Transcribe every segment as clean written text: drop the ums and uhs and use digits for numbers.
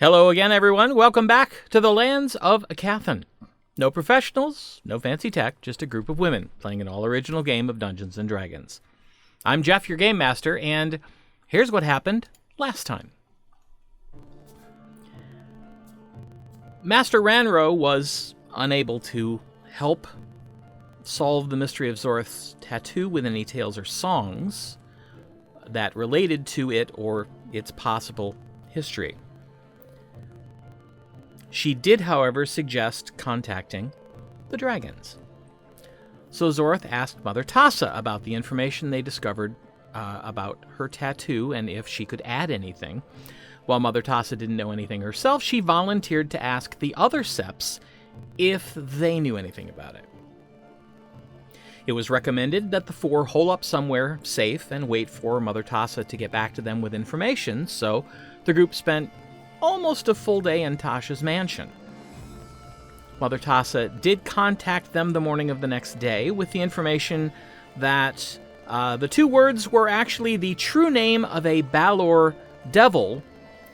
Hello again, everyone. Welcome back to the lands of Aecathan. No professionals, no fancy tech, just a group of women playing an all-original game of Dungeons & Dragons. I'm Jeff, your game master, and here's what happened last time. Master Ranro was unable to help solve the mystery of Zorith's tattoo with any tales or songs that related to it or its possible history. She did, however, suggest contacting the dragons. So Zorith asked Mother Tassa about the information they discovered about her tattoo and if she could add anything. While Mother Tassa didn't know anything herself, she volunteered to ask the other Seps if they knew anything about it. It was recommended that the four hole up somewhere safe and wait for Mother Tassa to get back to them with information, so the group spent almost a full day in Tasha's mansion. Mother Tassa did contact them the morning of the next day with the information that the two words were actually the true name of a Balor devil,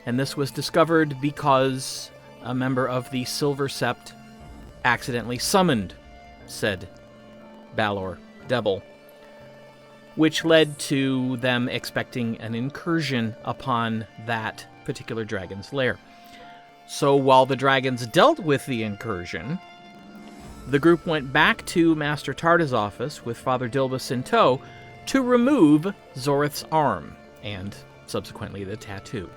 and this was discovered because a member of the Silver Sept accidentally summoned said Balor devil, which led to them expecting an incursion upon that particular dragon's lair. So while the dragons dealt with the incursion, the group went back to Master Tarda's office with Father Dilbus in tow to remove Zorith's arm and subsequently the tattoo.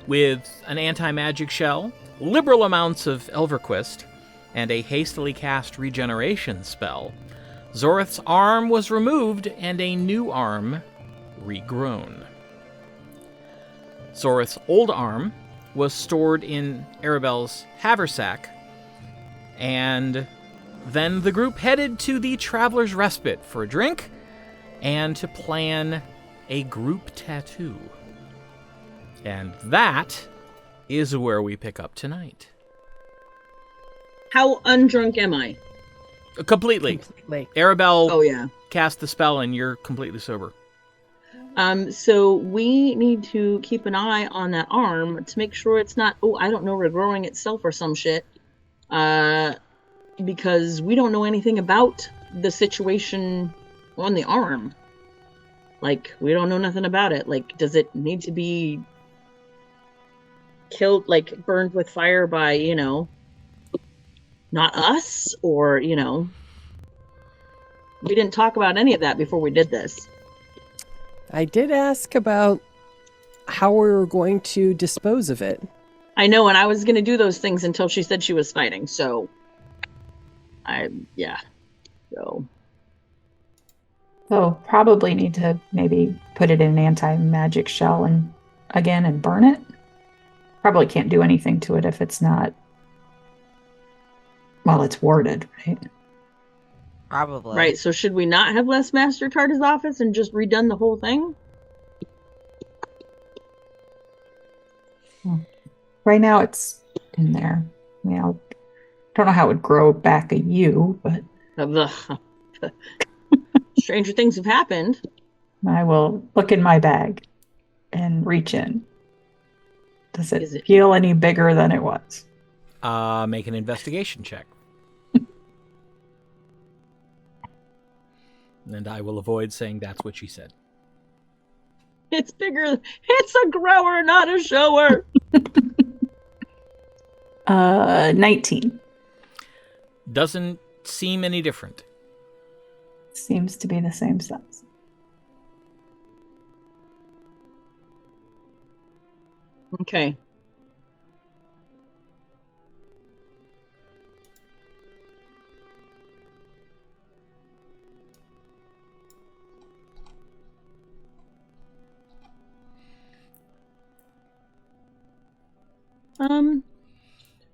With an anti-magic shell, liberal amounts of Elverquist, and a hastily cast regeneration spell, Zorith's arm was removed and a new arm regrown. Zorith's old arm was stored in Arabelle's haversack, and then the group headed to the Traveler's Respite for a drink and to plan a group tattoo. And that is where we pick up tonight. How undrunk am I? Completely. Arabelle Oh, cast the spell and you're completely sober. So we need to keep an eye on that arm to make sure it's not, regrowing itself or some shit. Because we don't know anything about the situation on the arm. Like, we don't know nothing about it. Like, does it need to be killed, like, burned with fire by, not us? Or, we didn't talk about any of that before we did this. I did ask about how we were going to dispose of it. I know, and I was going to do those things until she said she was fighting, so... So probably need to maybe put it in an anti-magic shell and burn it. Probably can't do anything to it if it's not... Well, it's warded, right? Probably. Right, so should we not have left Master Tarda's office and just redone the whole thing? Right now it's in there. Don't know how it would grow back a U, but... Stranger things have happened. I will look in my bag and reach in. Does it feel any bigger than it was? Make an investigation check. And I will avoid saying that's what she said. It's bigger. It's a grower, not a shower. 19. Doesn't seem any different. Seems to be the same size. Okay.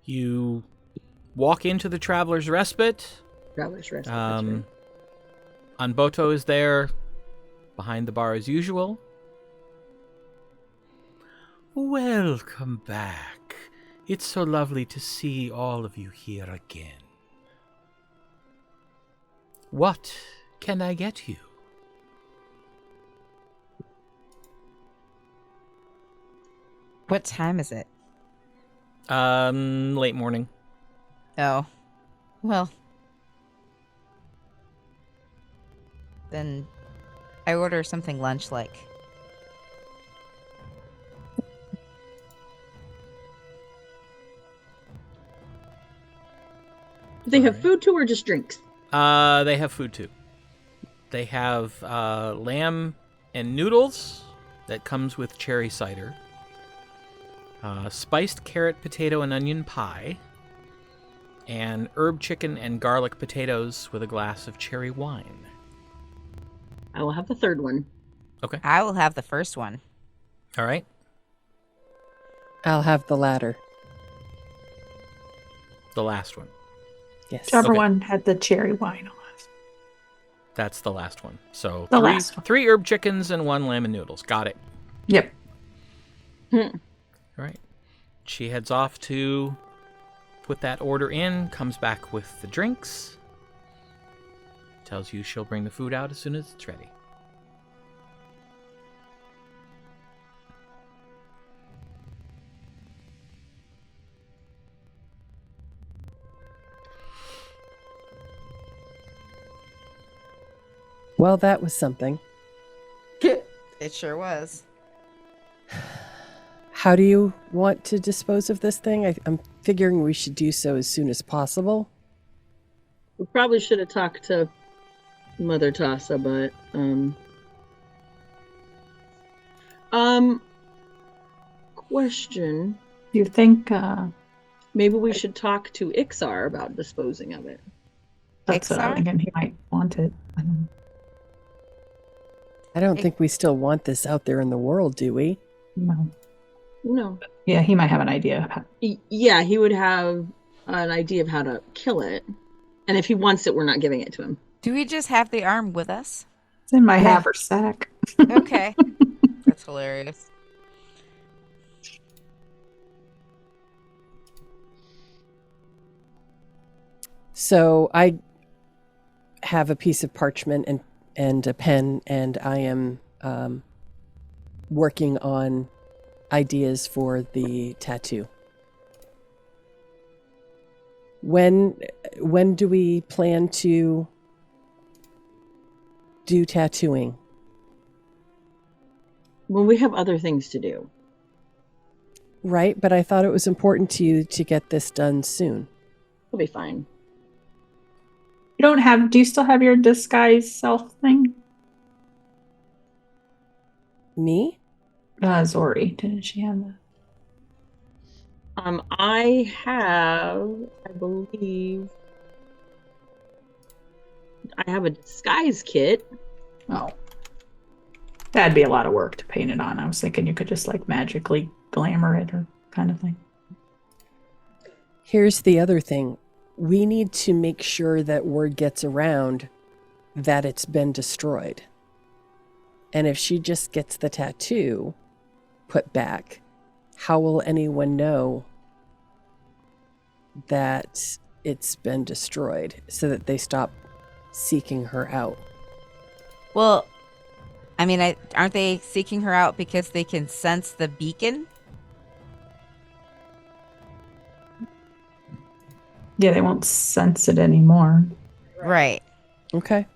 You walk into the Traveler's Respite. Right. Anboto is there, behind the bar as usual. Welcome back. It's so lovely to see all of you here again. What can I get you? What time is it? Late morning. Oh. Well. Then I order something lunch-like. Do they have Alright. food too, or just drinks? They have food too. They have lamb and noodles that comes with cherry cider. Spiced carrot, potato, and onion pie. And herb chicken and garlic potatoes with a glass of cherry wine. I will have the third one. Okay. I will have the first one. All right. I'll have the latter. The last one. Yes. Whichever Okay. one had the cherry wine on it. That's the last one. So The last one. 3 herb chickens and 1 lamb and noodles. Got it. Yep. All right. She heads off to put that order in, comes back with the drinks, tells you she'll bring the food out as soon as it's ready. Well, that was something. It sure was. How do you want to dispose of this thing? I'm figuring we should do so as soon as possible. We probably should have talked to Mother Tassa, but question. Do you think Maybe we should talk to Ixar about disposing of it. that's what I'm Ixar? thinking? He might want it. I don't know. I don't think we still want this out there in the world, do we? No. No. Yeah, he might have an idea. Yeah, he would have an idea of how to kill it. And if he wants it, we're not giving it to him. Do we just have the arm with us? It's in my Yeah. haversack. Okay. That's hilarious. So I have a piece of parchment and a pen, and I am working on ideas for the tattoo. When do we plan to do tattooing? When we have other things to do. Right, but I thought it was important to you to get this done soon. We'll be fine. Do you still have your disguise self thing? Me? Zori, didn't she have that? I have, I believe, I have a disguise kit. Oh. That'd be a lot of work to paint it on. I was thinking you could just like magically glamour it or kind of thing. Here's the other thing. We need to make sure that word gets around that it's been destroyed. And if she just gets the tattoo put back, how will anyone know that it's been destroyed so that they stop seeking her out? Well, I mean, aren't they seeking her out because they can sense the beacon? Yeah, they won't sense it anymore. Right. Okay.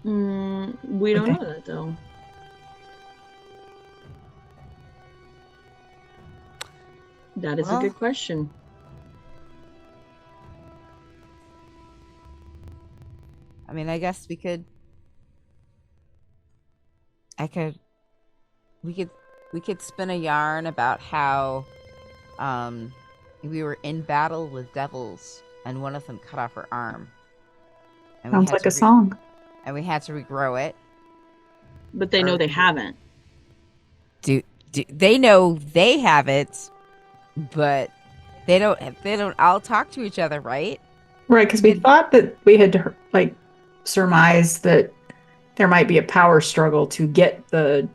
We don't Okay. know that, though. That is Well, a good question. I mean, I guess we could spin a yarn about how we were in battle with devils and one of them cut off her arm. And we Sounds had like to a song. And we had to regrow it. But they know they haven't. Do they know they have it, but they don't all talk to each other, right? Right, because we thought that we had like surmised that there might be a power struggle to get the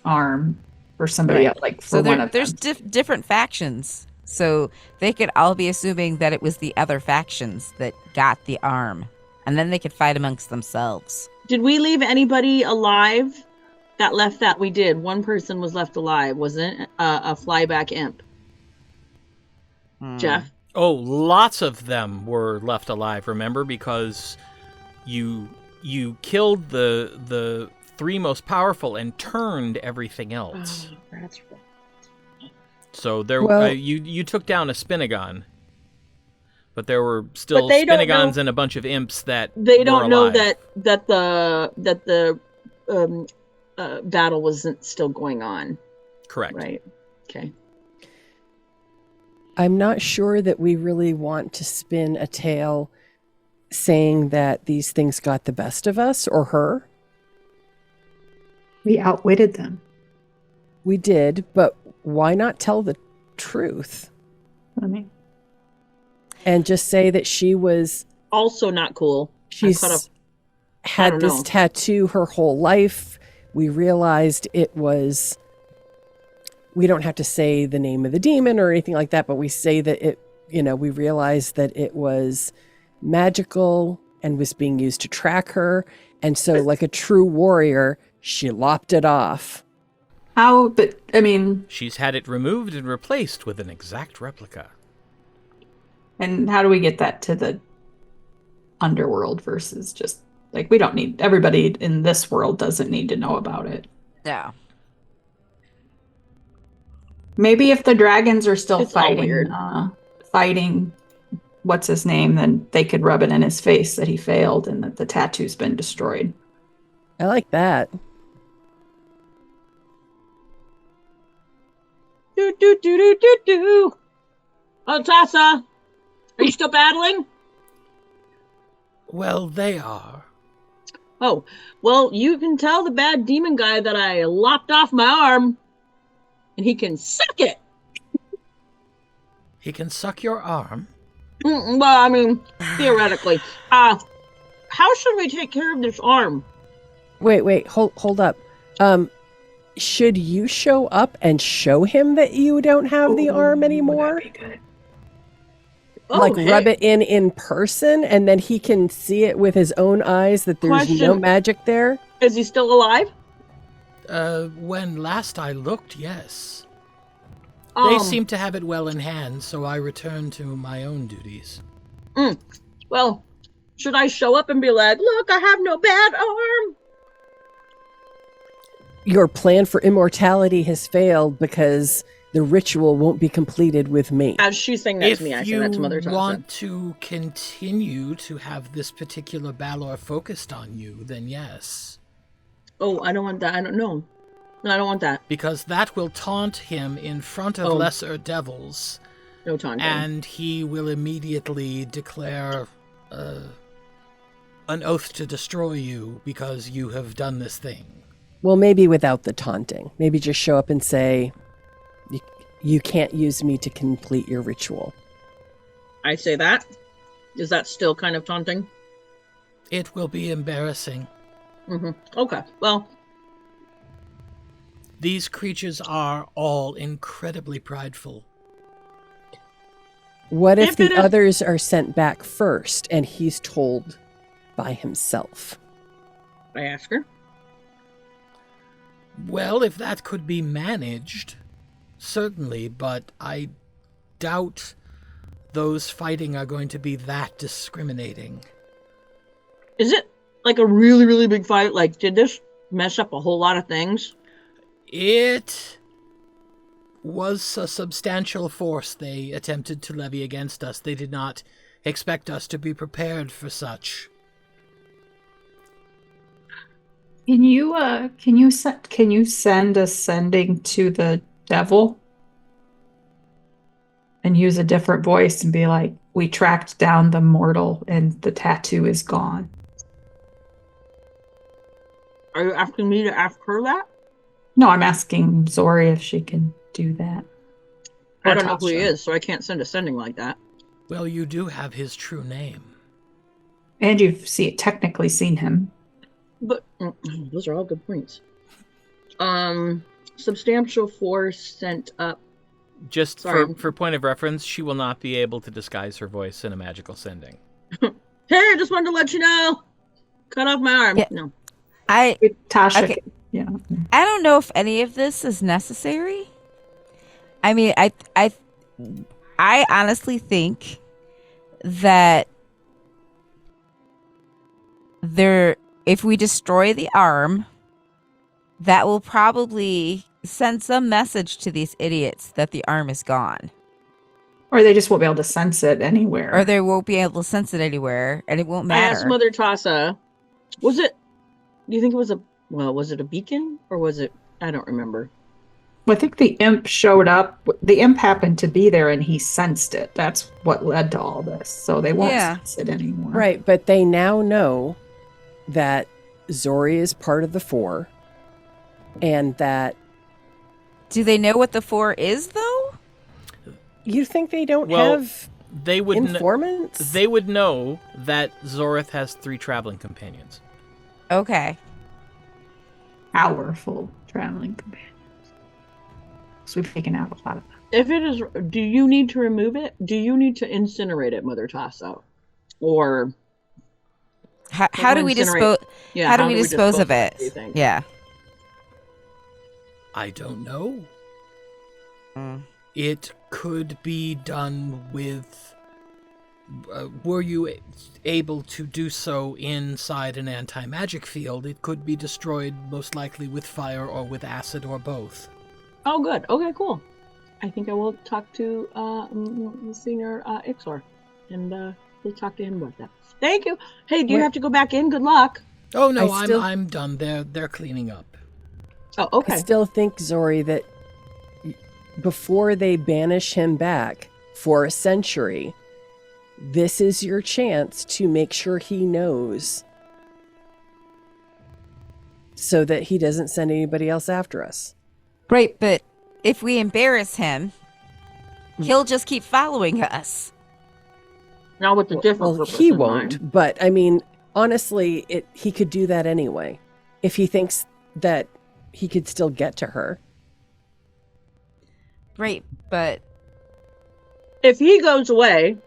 arm for somebody Right. else, like for So one of there's them. different factions. So they could all be assuming that it was the other factions that got the arm. And then they could fight amongst themselves. Did we leave anybody alive that we did, one person was left alive, wasn't it? A flyback imp. Jeff? Oh, lots of them were left alive, remember? Because you killed the 3 most powerful and turned everything else. Oh, that's right. So there, Well- you took down a Spinagon, but there were still they don't Spinagons know- and a bunch of imps that They were don't know alive. that the battle wasn't still going on, Correct. right? Okay. I'm not sure that we really want to spin a tale saying that these things got the best of us or her. We outwitted them. We did, but why not tell the truth I mean, and just say that she was Also not cool. she's I don't had this know. tattoo her whole life. We realized it was, we don't have to say the name of the demon or anything like that, but we say that it, we realized that it was magical and was being used to track her. And so, like a true warrior, she lopped it off. how? But I mean, She's had it removed and replaced with an exact replica. and how do we get that to the underworld versus just like we don't need everybody in this world doesn't need to know about it. Yeah. Maybe if the dragons are still It's all fighting, weird. fighting, what's his name? Then they could rub it in his face that he failed and that the tattoo's been destroyed. I like that. Do do do do do do. Oh, Tassa, are you still battling? Well, they are. Oh, well, you can tell the bad demon guy that I lopped off my arm, and he can suck it. He can suck your arm. Well, I mean, theoretically. How should we take care of this arm? Wait, hold up. Should you show up and show him that you don't have the arm anymore? That'd be good. Like hey, rub it in person, and then he can see it with his own eyes that there's no Question. magic there? Is he still alive? When last I looked, yes. They Um, seem to have it well in hand, so I returned to my own duties. Well, should I show up and be like, look, I have no bad arm? Your plan for immortality has failed because the ritual won't be completed with me. As she's saying that If to me, I say you that to Mother Tassa. want to continue to have this particular Balor focused on you, then yes. Oh, I don't want that. I don't know. No, I don't want that. Because that will taunt him in front of Oh. lesser devils, No taunting. and he will immediately declare an oath to destroy you because you have done this thing. Well, maybe without the taunting. Maybe just show up and say, you can't use me to complete your ritual. I say that. Is that still kind of taunting? It will be embarrassing. Okay. Well, These creatures are all incredibly prideful. What if If it the is- others are sent back first and he's told by himself? I ask her. Well, if that could be managed, certainly, but I doubt those fighting are going to be that discriminating. Is it like a really, really big fight? Like, did this mess up a whole lot of things? It was a substantial force they attempted to levy against us. They did not expect us to be prepared for such. Can you send a sending to the devil and use a different voice and be like, we tracked down the mortal and the tattoo is gone? Are you asking me to ask her that? No, I'm asking Zori if she can do that. I Or don't know who he Tasha. is, so I can't send a sending like that. Well, you do have his true name. And you've technically seen him. But those are all good points. Substantial force sent up. Just Sorry. for point of reference, she will not be able to disguise her voice in a magical sending. Hey, I just wanted to let you know. Cut off my arm. Yeah. No. I Tasha. Okay. Yeah. I don't know if any of this is necessary. I mean, I honestly think that if we destroy the arm, that will probably send some message to these idiots that the arm is gone. Or they just won't be able to sense it anywhere. Or they won't be able to sense it anywhere, and it won't matter. I asked Mother Tassa, do you think it was was it a beacon? Or was it, I don't remember. I think the imp showed up. The imp happened to be there and he sensed it. That's what led to all this. So they won't sense it anymore. Right, but they now know that Zori is part of the Four, and that... Do they know what the Four is, though? You think they don't have they would informants? They would know that Zorith has 3 traveling companions. Okay. Powerful traveling companions. So we've taken out a lot of them. If it is, do you need to remove it? Do you need to incinerate it, Mother Tassa? Or how do we dispose? Yeah, how do we dispose of it? Yeah. I don't know. It could be done with... were you able to do so inside an anti-magic field, it could be destroyed most likely with fire or with acid or both. Oh, good. Okay, cool. I think I will talk to Senior Ixor, and we'll talk to him about that. Thank you. Hey, do you have to go back in? Good luck. Oh no, I'm done. They're cleaning up. Oh, okay. I still think, Zori, that before they banish him back for a century, this is your chance to make sure he knows, so that he doesn't send anybody else after us. Right, but if we embarrass him, he'll just keep following us. Now with the different Well, he won't, but I mean, honestly, he could do that anyway. If he thinks that he could still get to her. Right, but... if he goes away,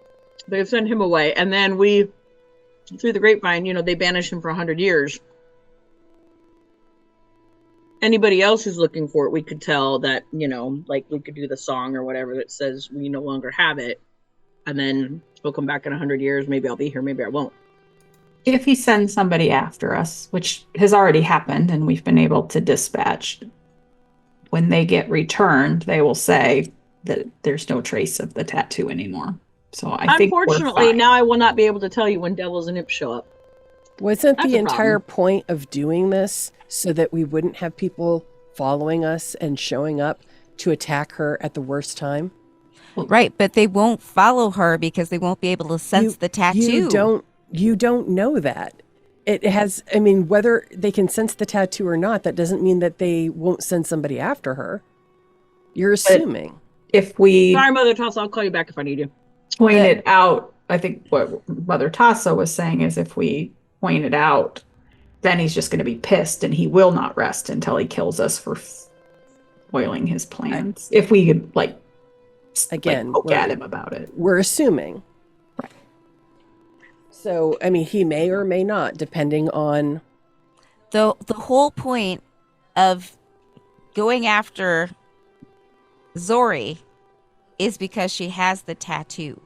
they send him away, and then we, through the grapevine, they banish him for 100 years. Anybody else who's looking for it, we could tell that, like we could do the song or whatever that says we no longer have it. And then we'll come back in 100 years. Maybe I'll be here. Maybe I won't. If he sends somebody after us, which has already happened and we've been able to dispatch, when they get returned, they will say that there's no trace of the tattoo anymore. So I think unfortunately, now I will not be able to tell you when devils and imps show up. Wasn't the entire point of doing this so that we wouldn't have people following us and showing up to attack her at the worst time? Right, but they won't follow her because they won't be able to sense the tattoo. You don't know that. It has, I mean, whether they can sense the tattoo or not, that doesn't mean that they won't send somebody after her. You're assuming. If we... Sorry, Mother Tassa, I'll call you back if I need you. Point it out. I think what Mother Tassa was saying is if we point it out, then he's just going to be pissed and he will not rest until he kills us for spoiling his plans. If we could, poke at him about it. We're assuming. Right. So, I mean, he may or may not, depending on... The whole point of going after Zori is because she has the tattoo.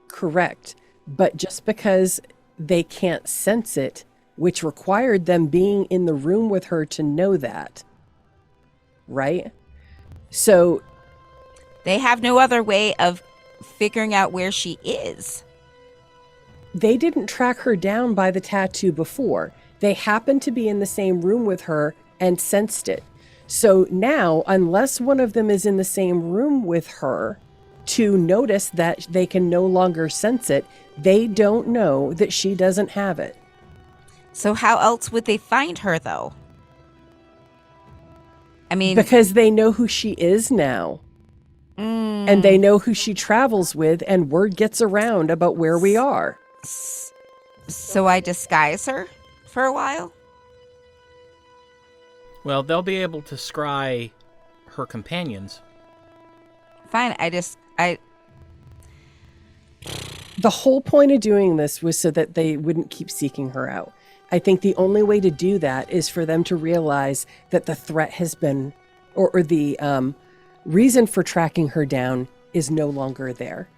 Correct. But just because they can't sense it, which required them being in the room with her to know that. Right? So... they have no other way of figuring out where she is. They didn't track her down by the tattoo before. They happened to be in the same room with her and sensed it. So now, unless one of them is in the same room with her to notice that they can no longer sense it, they don't know that she doesn't have it. So how else would they find her, though? I mean... because they know who she is now. And they know who she travels with, and word gets around about where we are. So I disguise her for a while? Well, they'll be able to scry her companions. Fine, The whole point of doing this was so that they wouldn't keep seeking her out. I think the only way to do that is for them to realize that the threat has been, or the reason for tracking her down is no longer there.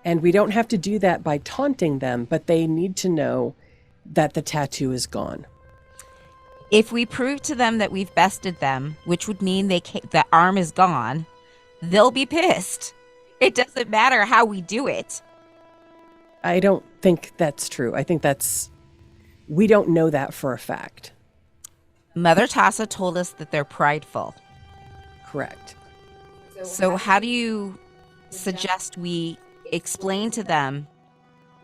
And we don't have to do that by taunting them, but they need to know that the tattoo is gone. If we prove to them that we've bested them, which would mean the arm is gone, they'll be pissed. It doesn't matter how we do it. I don't think that's true. I think we don't know that for a fact. Mother Tassa told us that they're prideful. Correct. So how do you suggest we explain to them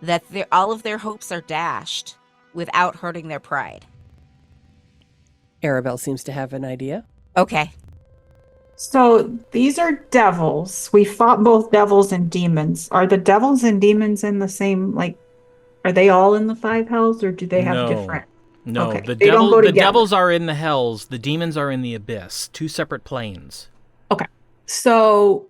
that all of their hopes are dashed without hurting their pride? Arabelle seems to have an idea. Okay. So these are devils. We fought both devils and demons. Are the devils and demons in the same, like, are they all in the five hells, or do they have different? No, Okay. the They don't go together. devils are in the hells. The demons are in the abyss. Two separate planes. Okay. So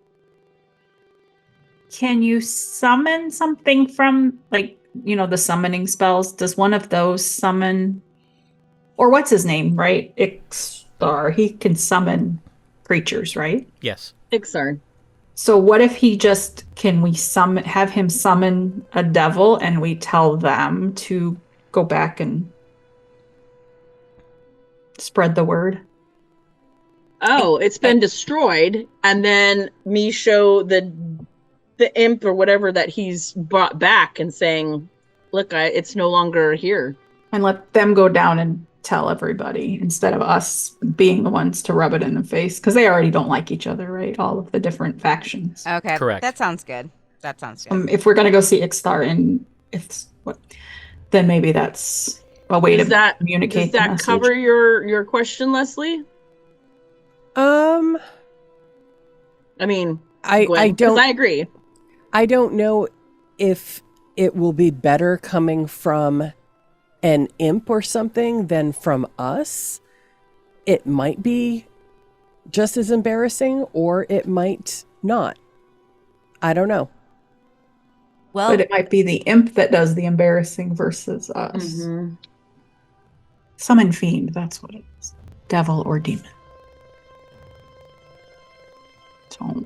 can you summon something from, like, the summoning spells? Does one of those summon, or what's his name, right? Ixtar. He can summon creatures, right? Yes. Ixar. So what if can we have him summon a devil, and we tell them to go back and spread the word? Oh, it's been destroyed, and then me show the imp or whatever that he's brought back and saying, look, it's no longer here. And let them go down and tell everybody instead of us being the ones to rub it in the face, because they already don't like each other, right? All of the different factions. Okay. Correct. That sounds good. If we're going to go see Ixtar, then maybe that's a way to communicate. Does that cover your question, Lesley? I mean, I don't. I agree. I don't know if it will be better coming from an imp or something than from us. It might be just as embarrassing, or it might not. I don't know. Well, But it might be the imp that does the embarrassing versus us. Mm-hmm. Summon fiend, that's what it is. Devil or demon. So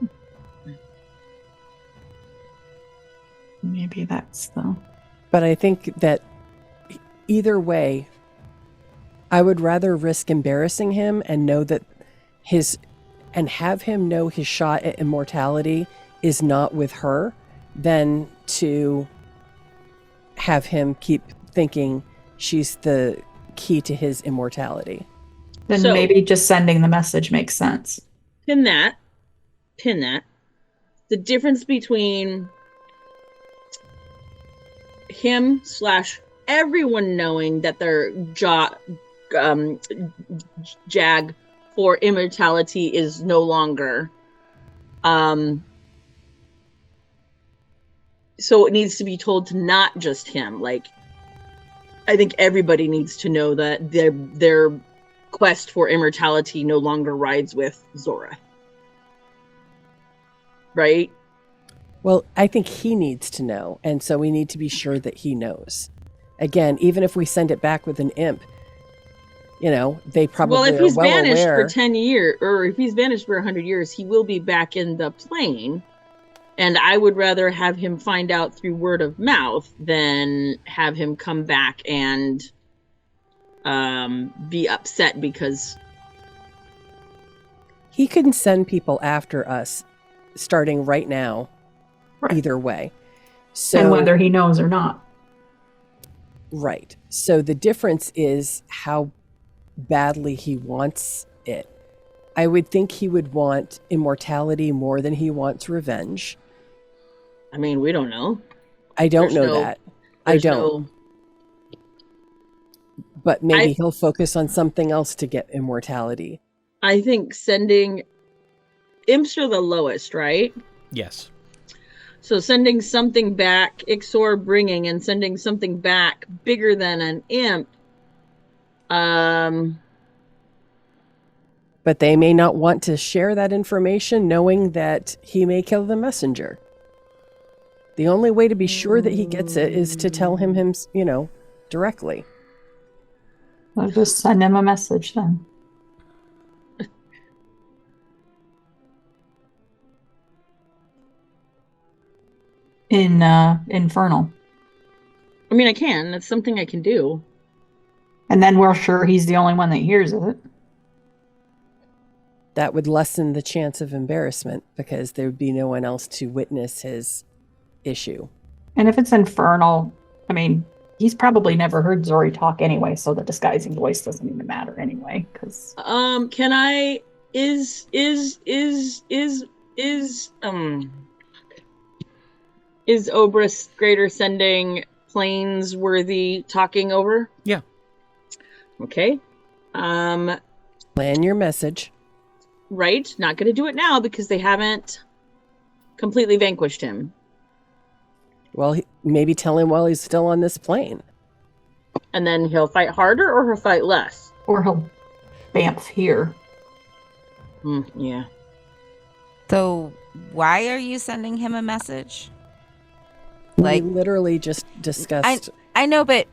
maybe that's the... But I think that either way, I would rather risk embarrassing him and know that have him know his shot at immortality is not with her, than to have him keep thinking she's the key to his immortality. Then So- maybe just sending the message makes sense. Pin that. The difference between him / everyone knowing that their jag for immortality is no longer. So it needs to be told to not just him. Like, I think everybody needs to know that their quest for immortality no longer rides with Zorith. Right? Well, I think he needs to know, and so we need to be sure that he knows. Again, even if we send it back with an imp, they probably if he's are well vanished aware. for 10 years, or if he's vanished for 100 years, he will be back in the plane. And I would rather have him find out through word of mouth than have him come back and be upset because... He can send people after us starting right now, Right. either way. So, And whether he knows or not. right. So the difference is how badly he wants it. I would think he would want immortality more than he wants revenge. I mean, we don't know. I don't There's know no- that. I There's don't. no- But maybe he'll focus on something else to get immortality. I think sending... Imps are the lowest, right? Yes. So sending something back, Ixor bringing, and sending something back bigger than an imp. But they may not want to share that information knowing that he may kill the messenger. The only way to be sure that he gets it is to tell him directly. I'll just send him a message then. In Infernal. I mean, I can. That's something I can do. And then we're sure he's the only one that hears it. That would lessen the chance of embarrassment because there would be no one else to witness his issue. And if it's Infernal, I mean, he's probably never heard Zori talk anyway, so the disguising voice doesn't even matter anyway. Because can I? Is Obrist Greater sending Plains-worthy talking over? Yeah. Okay. Plan your message. Right. Not going to do it now because they haven't completely vanquished him. Well, maybe tell him while he's still on this plane. And then he'll fight harder or he'll fight less? or he'll bamf here. Yeah. So why are you sending him a message? We literally just discussed. I know, but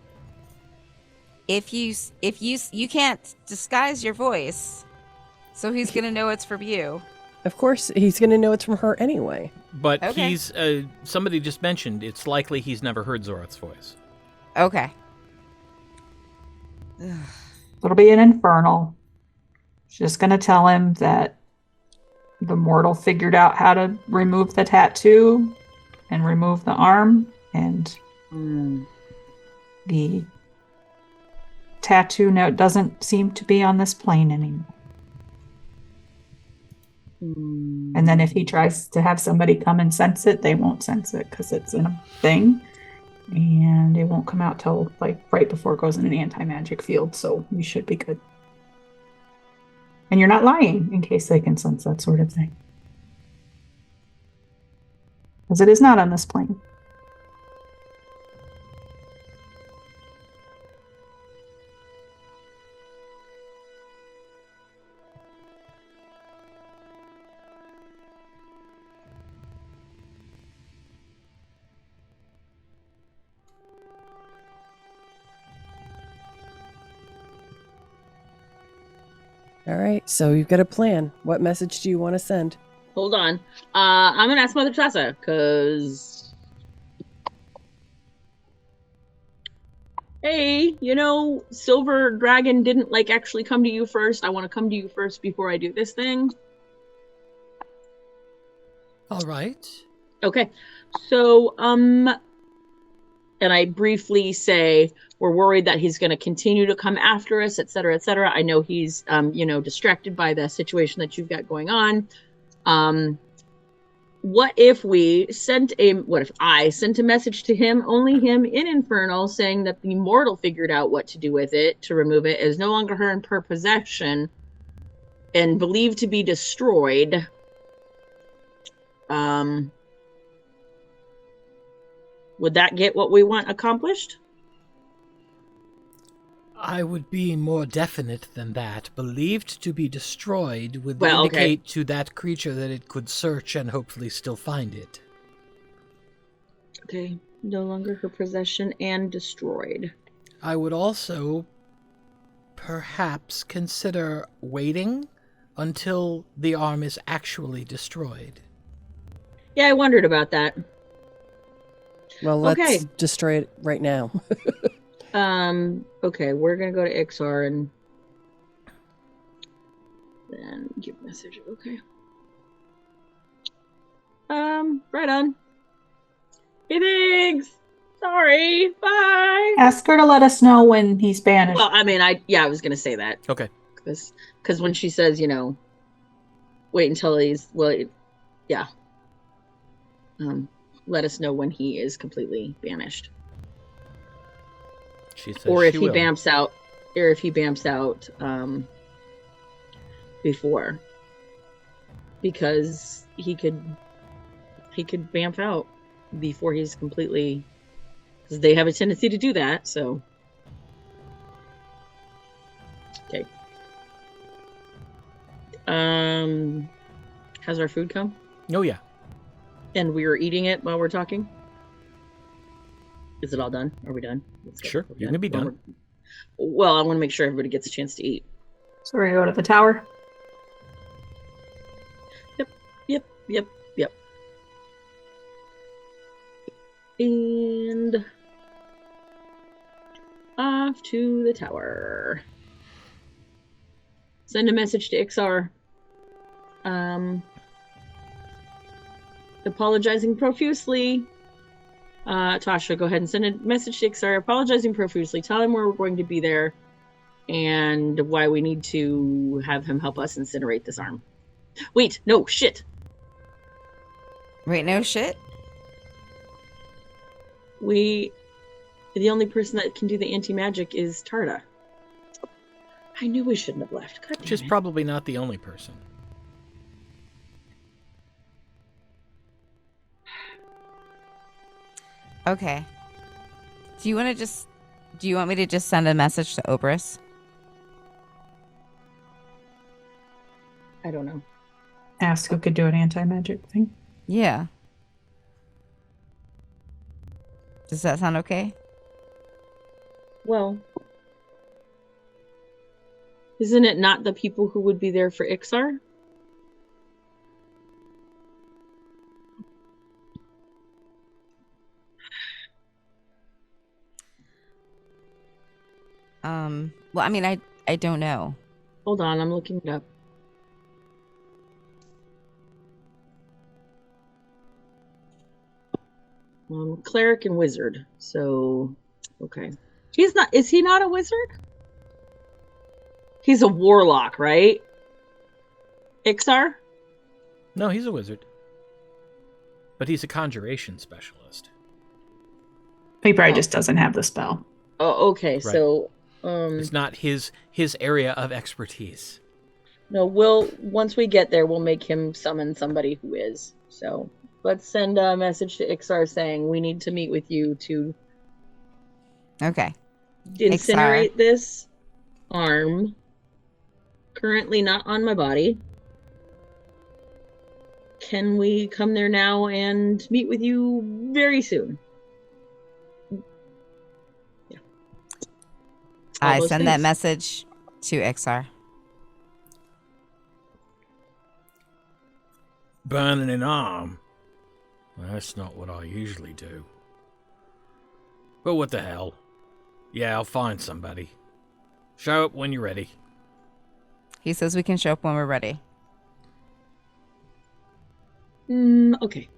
if you can't disguise your voice, so he's gonna know it's from you. Of course, he's going to know it's from her anyway. But Okay. he's somebody just mentioned it's likely he's never heard Zorith's voice. Okay. It'll be an infernal. She's just gonna tell him that the mortal figured out how to remove the tattoo and remove the arm, and the tattoo now doesn't seem to be on this plane anymore. And then if he tries to have somebody come and sense it, they won't sense it because it's in a thing. And it won't come out till like right before it goes in an anti-magic field, so we should be good. And you're not lying in case they can sense that sort of thing. Because it is not on this plane. All right, so you've got a plan. What message do you want to send? Hold on. I'm gonna ask Mother Tessa, because hey, Silver Dragon didn't actually come to you first. I want to come to you first before I do this thing. All right. Okay. So, and I briefly say, we're worried that he's going to continue to come after us, et cetera, et cetera. I know he's, distracted by the situation that you've got going on. What if I sent a message to him, only him in Infernal, saying that the mortal figured out what to do with it, to remove it, is no longer her in her possession, and believed to be destroyed. Would that get what we want accomplished? I would be more definite than that. Believed to be destroyed would indicate to that creature that it could search and hopefully still find it. Okay. No longer her possession and destroyed. I would also perhaps consider waiting until the arm is actually destroyed. Yeah, I wondered about that. Well, let's destroy it right now. Okay, we're gonna go to XR and then give message. Okay. Right on. Hey, thanks. Sorry. Bye. Ask her to let us know when he's banished. Well, I mean, I was gonna say that. Okay. Because when she says, wait until he's, yeah. Let us know when he is completely banished. She says Or if she he will. bamps out, before. Because he could bamf out before he's completely, because they have a tendency to do that, so. Okay. Has our food come? Oh, yeah. And we were eating it while we're talking? Is it all done? Are we done? Let's go. Sure, We're you can be done. Well, I want to make sure everybody gets a chance to eat. So we're gonna go to the tower. Yep. And off to the tower. Send a message to Ixar. Apologizing profusely. Tasha, go ahead and send a message to Ixar, apologizing profusely. Tell him we're going to be there and why we need to have him help us incinerate this arm. Wait, no, shit. Wait, no shit? The only person that can do the anti-magic is Tarda. I knew we shouldn't have left. God damn Which is it. probably not the only person. Okay. Do you want me to just send a message to Oberys? I don't know. Ask who could do an anti-magic thing. Yeah. Does that sound okay? Well, isn't it not the people who would be there for Ixar? Well, I mean, I don't know. Hold on, I'm looking it up. Cleric and wizard. So, okay. Is he not a wizard? He's a warlock, right? Ixar? No, he's a wizard. But he's a conjuration specialist. He probably just doesn't have the spell. Oh, okay. Right. So, It's not his area of expertise. no, once we get there, we'll make him summon somebody who is. So, let's send a message to Ixar saying we need to meet with you to Okay. incinerate this arm. Currently not on my body. Can we come there now and meet with you very soon? Yeah. All I those send that things. message to Ixar. Burning an arm? Well, that's not what I usually do. But what the hell? Yeah, I'll find somebody. Show up when you're ready. He says we can show up when we're ready. Okay.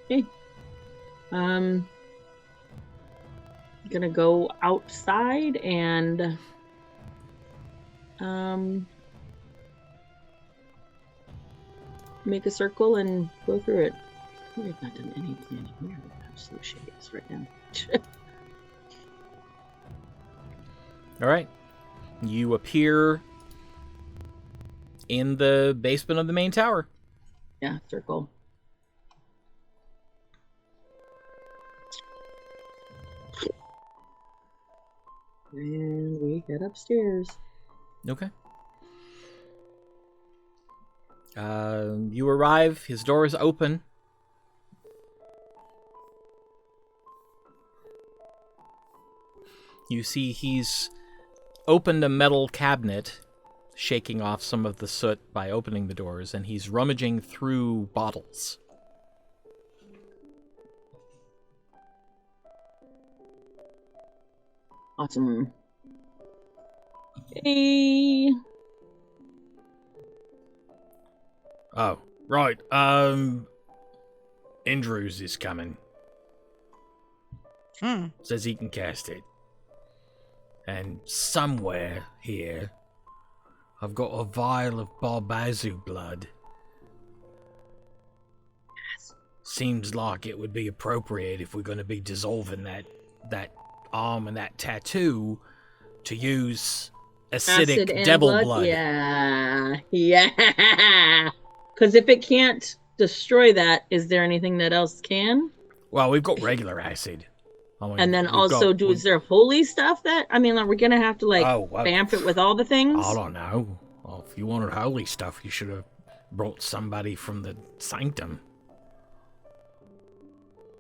Okay. Gonna go outside and make a circle and go through it. We have not done any planning. We are absolute shades right now. All right. You appear in the basement of the main tower. Yeah, circle. And we head upstairs. Okay. You arrive. His door is open. You see he's opened a metal cabinet, shaking off some of the soot by opening the doors, and he's rummaging through bottles. Awesome. Hey. Oh, right. Andrews is coming. Says he can cast it. And somewhere here, I've got a vial of Barbazu blood. Seems like it would be appropriate if we're going to be dissolving that arm and that tattoo to use acidic Acid and devil blood. Yeah. Because if it can't destroy that, is there anything that else can? Well, we've got regular acid. I mean, And then we've also, got- is there holy stuff that? I mean, are we gonna have to vamp it with all the things? I don't know. Well, if you wanted holy stuff, you should have brought somebody from the sanctum.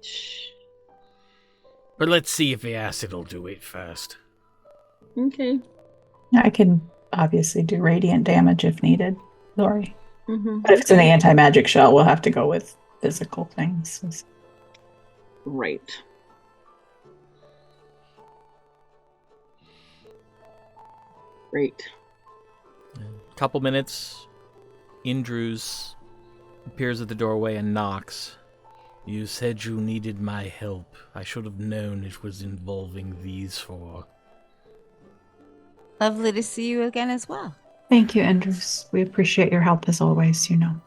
Shh. But let's see if the acid will do it first. Okay. I can obviously do radiant damage if needed, Lori. Mm-hmm. But if it's an anti-magic shell, we'll have to go with physical things. Right. Great. A couple minutes, Indrus appears at the doorway and knocks. You said you needed my help. I should have known it was involving these four. Lovely to see you again as well. Thank you, Andrews. We appreciate your help as always, you know.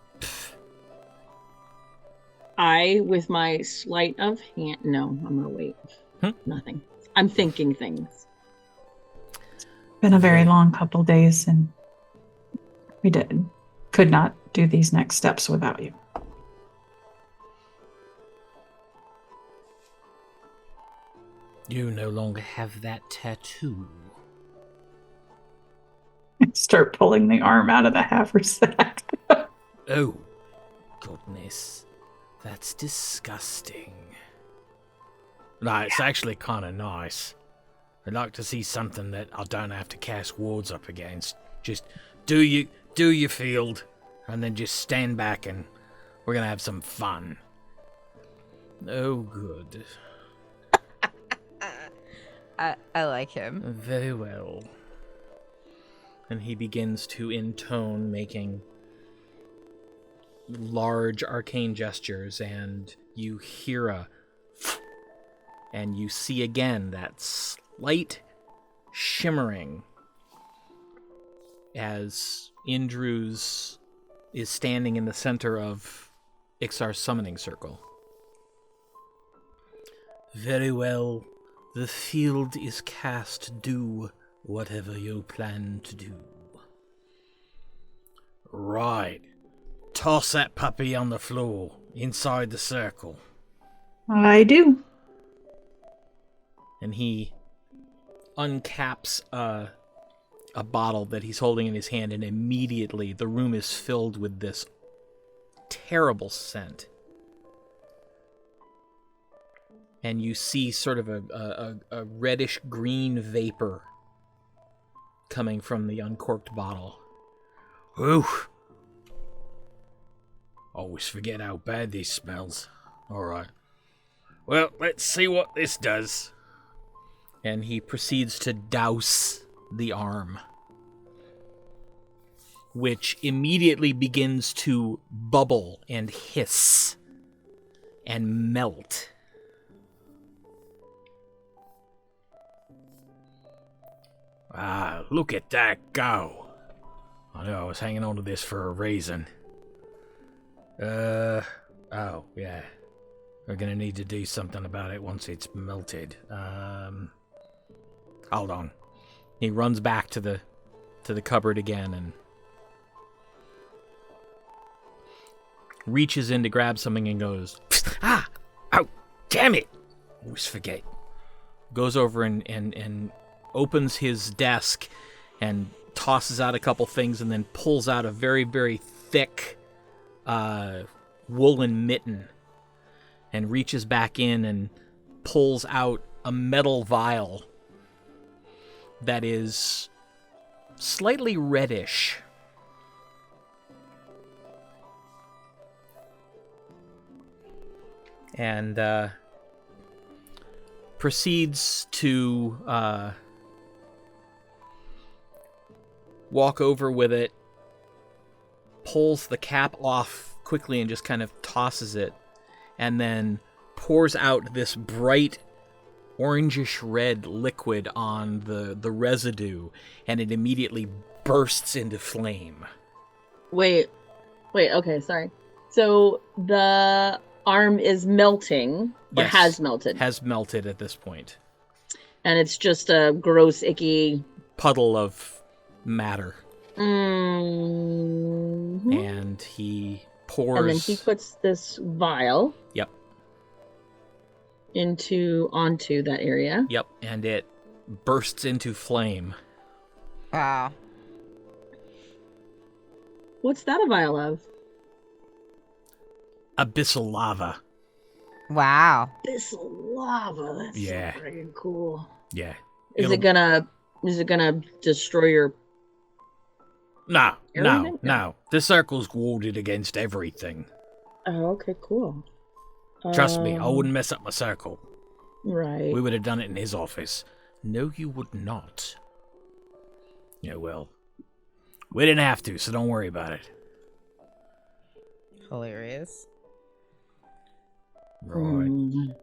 I, with my sleight of hand... No, I'm going to wait. Nothing. I'm thinking things. Been a very long couple days, and we could not do these next steps without you. You no longer have that tattoo. Start pulling the arm out of the haversack. Oh, goodness. That's disgusting. No, it's actually kind of nice. I'd like to see something that I don't have to cast wards up against. Just do your field, and then just stand back and we're gonna have some fun. Oh, good. I like him. Very well. And he begins to intone, making large arcane gestures, and you hear a and you see again that slight shimmering as Indrus is standing in the center of Ixar's summoning circle. Very well. The field is cast. Do whatever you plan to do. Right. Toss that puppy on the floor, inside the circle. I do. And he uncaps a bottle that he's holding in his hand, and immediately the room is filled with this terrible scent. And you see sort of a reddish-green vapor coming from the uncorked bottle. Whew! Always forget how bad this smells. Alright. Well, let's see what this does. And he proceeds to douse the arm, which immediately begins to bubble and hiss and melt. Ah, look at that go. I knew I was hanging on to this for a reason. Oh, yeah. We're gonna need to do something about it once it's melted. Hold on. He runs back to the cupboard again and reaches in to grab something and goes, ah! Oh, damn it! Always forget. Goes over and opens his desk and tosses out a couple things and then pulls out a very, very thick woolen mitten and reaches back in and pulls out a metal vial that is slightly reddish. And proceeds to walk over with it, pulls the cap off quickly and just kind of tosses it, and then pours out this bright orangish red liquid on the residue, and it immediately bursts into flame. Wait, okay, sorry. So the arm is melting, or Yes, has melted. Has melted at this point. And it's just a gross, icky puddle of matter. Mm-hmm. And he pours... And then he puts this vial... Yep. onto that area. Yep, and it bursts into flame. Wow. What's that a vial of? Abyssal lava. Wow. This lava. That's Yeah. so freaking cool. Yeah. Is it gonna destroy your No, everything? no. The circle's warded against everything. Oh, okay, cool. Trust me, I wouldn't mess up my circle. Right. We would have done it in his office. No, you would not. Yeah, well, we didn't have to, so don't worry about it. Hilarious. Right.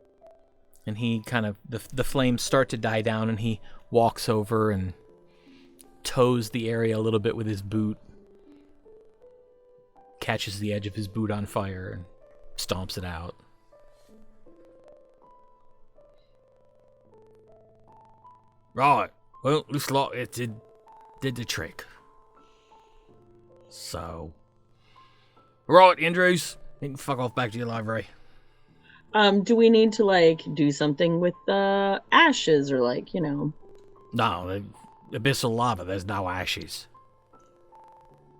And he kind of, the flames start to die down, and he walks over and toes the area a little bit with his boot. Catches the edge of his boot on fire and stomps it out. Right. Well, looks like it did the trick. So. Right, Andrews. You can fuck off back to your library. Do we need to do something with the ashes or No, the abyssal lava, there's no ashes.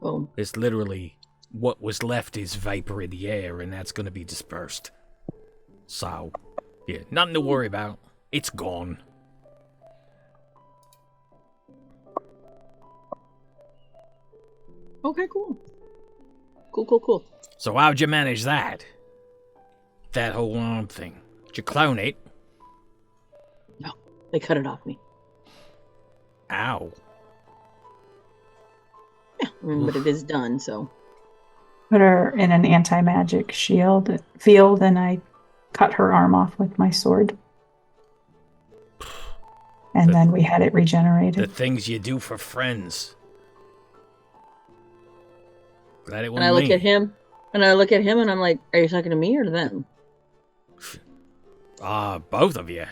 Oh. It's literally what was left is vapor in the air, and that's going to be dispersed. So, yeah, nothing to worry about. It's gone. Okay, cool. Cool. So how'd you manage that? That whole arm thing? Did you clone it? No, they cut it off me. Ow. Yeah, but it is done, so. Put her in an anti-magic field, and I cut her arm off with my sword. And then we had it The regenerated. things you do for friends. Glad it And wasn't I look me. at him, and I'm like, are you talking to me or to them? Both of you.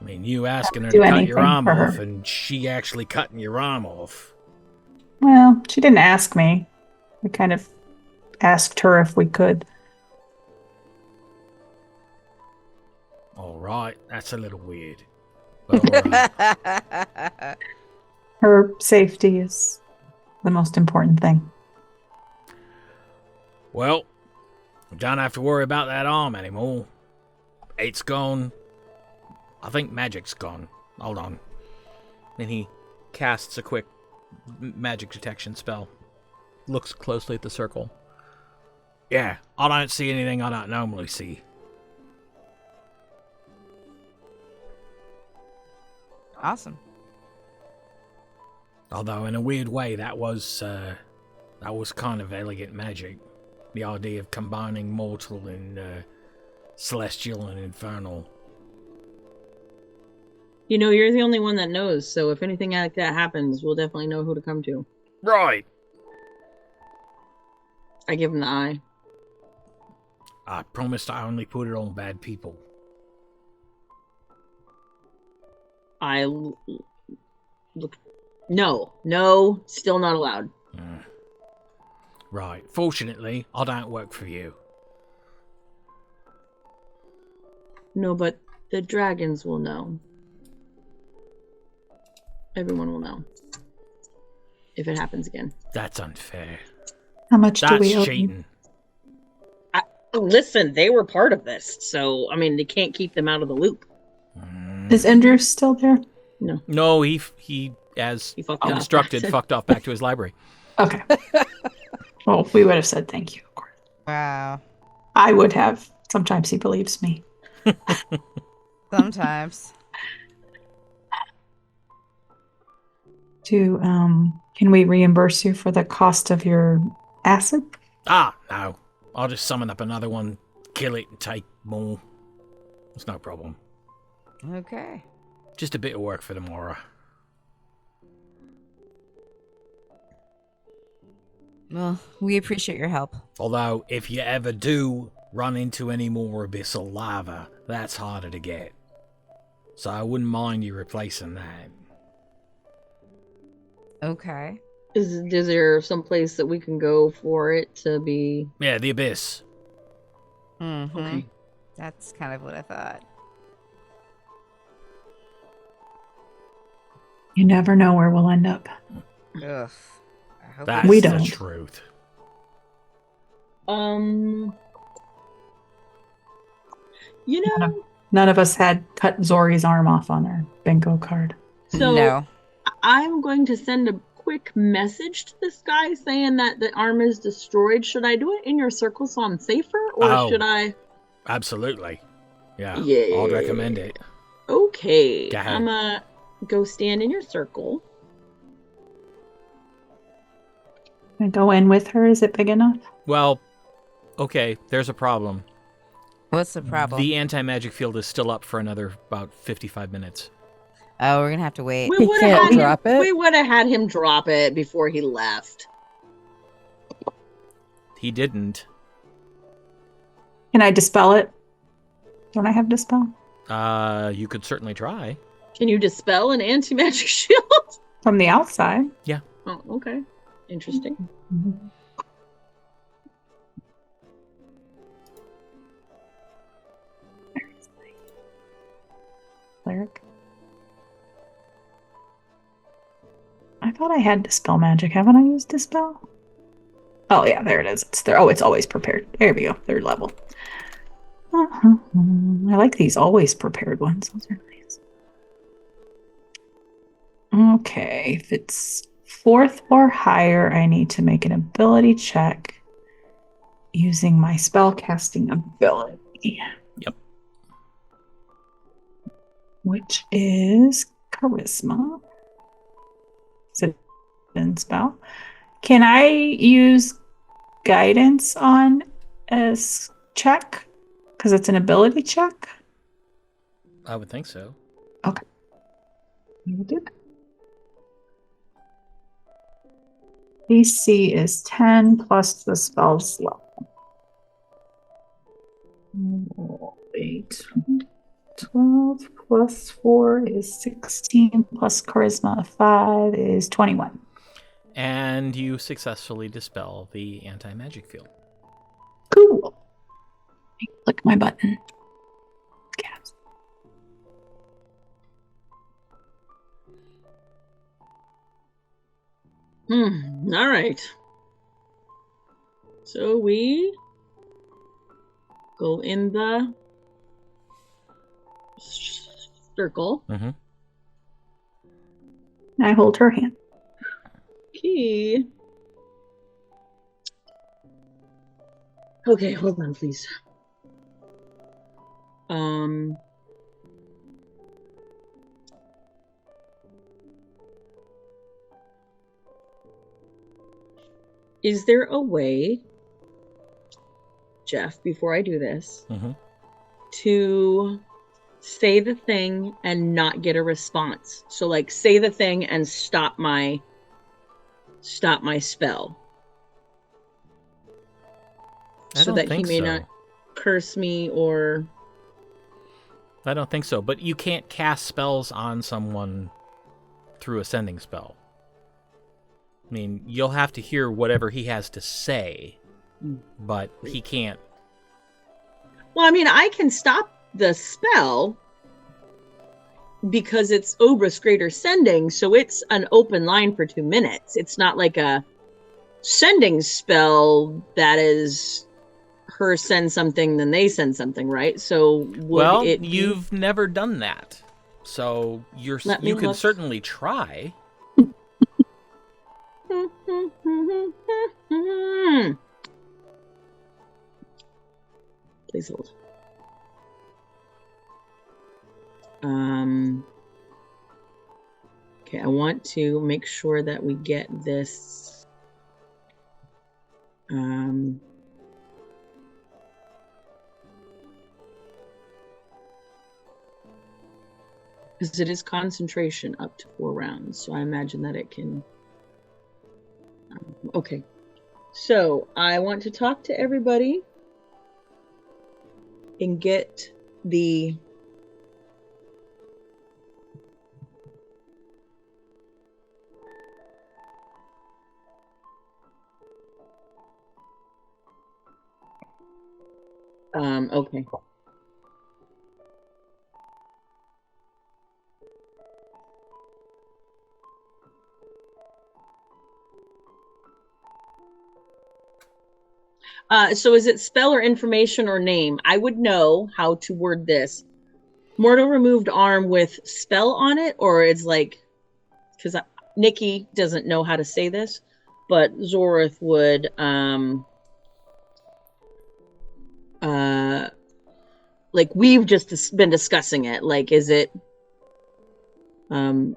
I mean, you asking her to Do cut your anything arm for her. off, and she actually cutting your arm off. Well, she didn't ask me. We kind of asked her if we could. All right, that's a little weird. But all right. Her safety is the most important thing. Well, we don't have to worry about that arm anymore. It's gone. I think magic's gone. Hold on. Then he casts a quick magic detection spell. Looks closely at the circle. Yeah, I don't see anything I don't normally see. Awesome. Although, in a weird way, that was kind of elegant magic. The idea of combining mortal and celestial and infernal. You're the only one that knows, so if anything like that happens, we'll definitely know who to come to. Right. I give him the eye. I promised I only put it on bad people. Look. No, still not allowed. Right. Fortunately, I don't work for you. No, but the dragons will know. Everyone will know. If it happens again. That's unfair. How much do That's we owe? cheating. Listen, they were part of this, so, they can't keep them out of the loop. Is Andrew still there? No, he as He fucked off. instructed, fucked off back to his library. Okay. Well, we would have said thank you, of course. Wow. I would have. Sometimes he believes me. Sometimes. Can we reimburse you for the cost of your acid? No. I'll just summon up another one, kill it, and take more. It's no problem. Okay. Just a bit of work for tomorrow. Well, we appreciate your help. Although, if you ever do run into any more abyssal lava, that's harder to get. So I wouldn't mind you replacing that. Okay. Is there some place that we can go for it to be... Yeah, the abyss. Mm-hmm. Okay. That's kind of what I thought. You never know where we'll end up. Ugh. I hope That's We the don't. truth. You know, None of us had cut Zori's arm off on our bingo card. so No. I'm going to send a quick message to this guy saying that the arm is destroyed. Should I do it in your circle so I'm safer, or Oh. should I? Absolutely. Yeah. Yeah. I'd recommend it. Okay. Go ahead. I'm gonna go stand in your circle. Can I go in with her? Is it big enough? Well, okay, there's a problem. What's the problem? The anti-magic field is still up for another about 55 minutes. Oh, we're gonna have to wait. We He would can't have drop it? We would have had him drop it before he left. He didn't. Can I dispel it? Don't I have dispel? You could certainly try. Can you dispel an anti-magic shield? From the outside. Oh, okay. Interesting. Cleric. I thought I had dispel magic. Haven't I used dispel? Oh yeah, there it is. It's there. Oh, it's always prepared. There we go. Third level. I like these always prepared ones. Those are nice. Okay, if it's 4th or higher, I need to make an ability check using my spellcasting ability. Yep. Which is charisma. Citizen spell. Can I use guidance on a check? Because it's an ability check? I would think so. Okay. I will do that. DC is 10 plus the spell's level. 8. 12 plus 4 is 16 plus charisma 5 is 21. And you successfully dispel the anti-magic field. Cool. Click my button. Cats. All right. So we go in the circle. Mm-hmm. I hold her hand. Key. Okay, hold on, please. Is there a way, Jeff, before I do this, to say the thing and not get a response? So like say the thing and stop my spell. So that he may not curse me or... I don't think so, but you can't cast spells on someone through a sending spell. I mean, you'll have to hear whatever he has to say, but he can't. Well, I mean, I can stop the spell because it's Obris Greater Sending, so it's an open line for 2 minutes. It's not like a sending spell that is her send something, then they send something, right? So you've never done that, so you can certainly try. Please hold. Okay, I want to make sure that we get this. Because it is concentration up to 4 rounds, so I imagine that it can. Okay, so I want to talk to everybody and get the okay. So is it spell or information or name? I would know how to word this. Mortal removed arm with spell on it, or it's like, because Nikki doesn't know how to say this, but Zorith would like we've just been discussing it. Like, is it I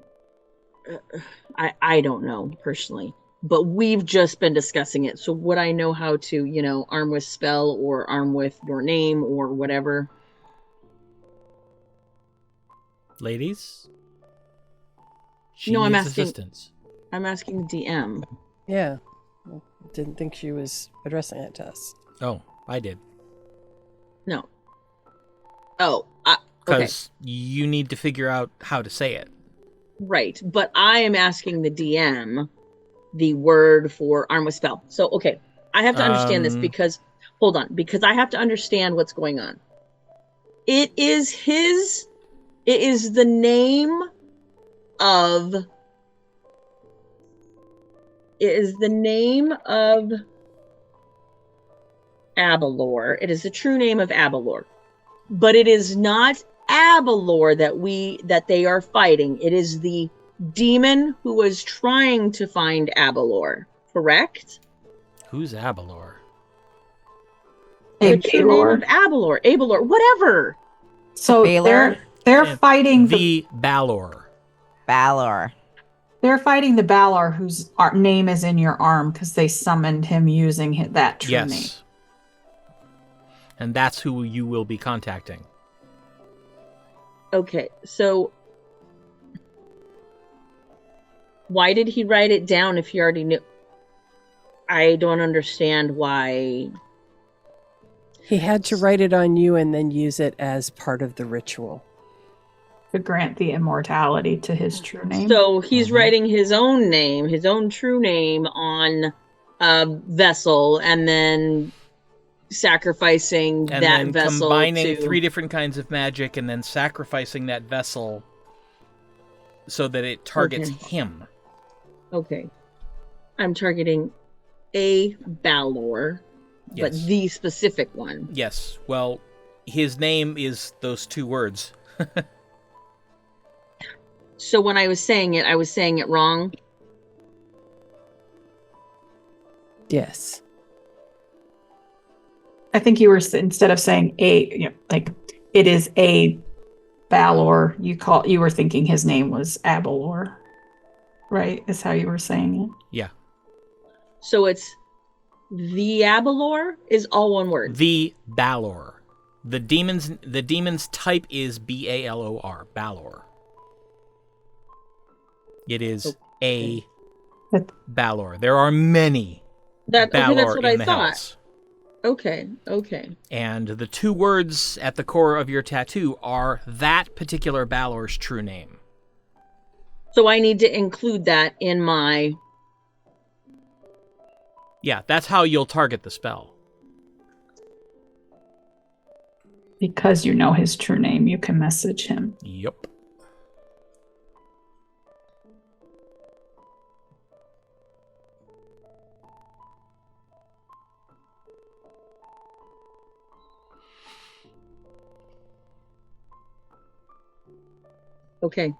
don't know personally, but we've just been discussing it. So would I know how to, arm with spell or arm with your name or whatever? Ladies? No, I'm needs asking- assistance. I'm asking the DM. Yeah. Didn't think she was addressing it to us. Oh, I did. No. Oh, okay. Because you need to figure out how to say it. Right. But I am asking the DM the word for arm with spell. So, okay. I have to understand this because, hold on, because I have to understand what's going on. It is the name of Abalor. It is the true name of Abalor. But it is not Abalor that they are fighting. It is the demon who was trying to find Abalor. Correct? Who's Abalor? The true name of Abalor. Abalor, whatever. So Baylor? they're fighting the Balor. Balor. They're fighting the Balor whose name is in your arm because they summoned him using that true name. Yes. And that's who you will be contacting. Okay, so why did he write it down if he already knew? I don't understand why. He had to write it on you and then use it as part of the ritual. To grant the immortality to his true name. So he's writing his own name, his own true name on a vessel and then sacrificing And that then vessel combining to 3 different kinds of magic and then sacrificing that vessel so that it targets him. Okay. I'm targeting a Balor, but Yes. the specific one. Yes. Well, his name is those 2 words. So when I was saying it wrong. Yes. I think you were, instead of saying like it is a Balor, you were thinking his name was Abalor, right? Is how you were saying it. Yeah. So it's the Abalor is all one word. The Balor. The demon's type is Balor. Balor. It is a Balor. There are many Balor that's what in I the thought. house. Okay. And the 2 words at the core of your tattoo are that particular Balor's true name. So I need to include that in my... Yeah, that's how you'll target the spell. Because you know his true name, you can message him. Yep. Okay.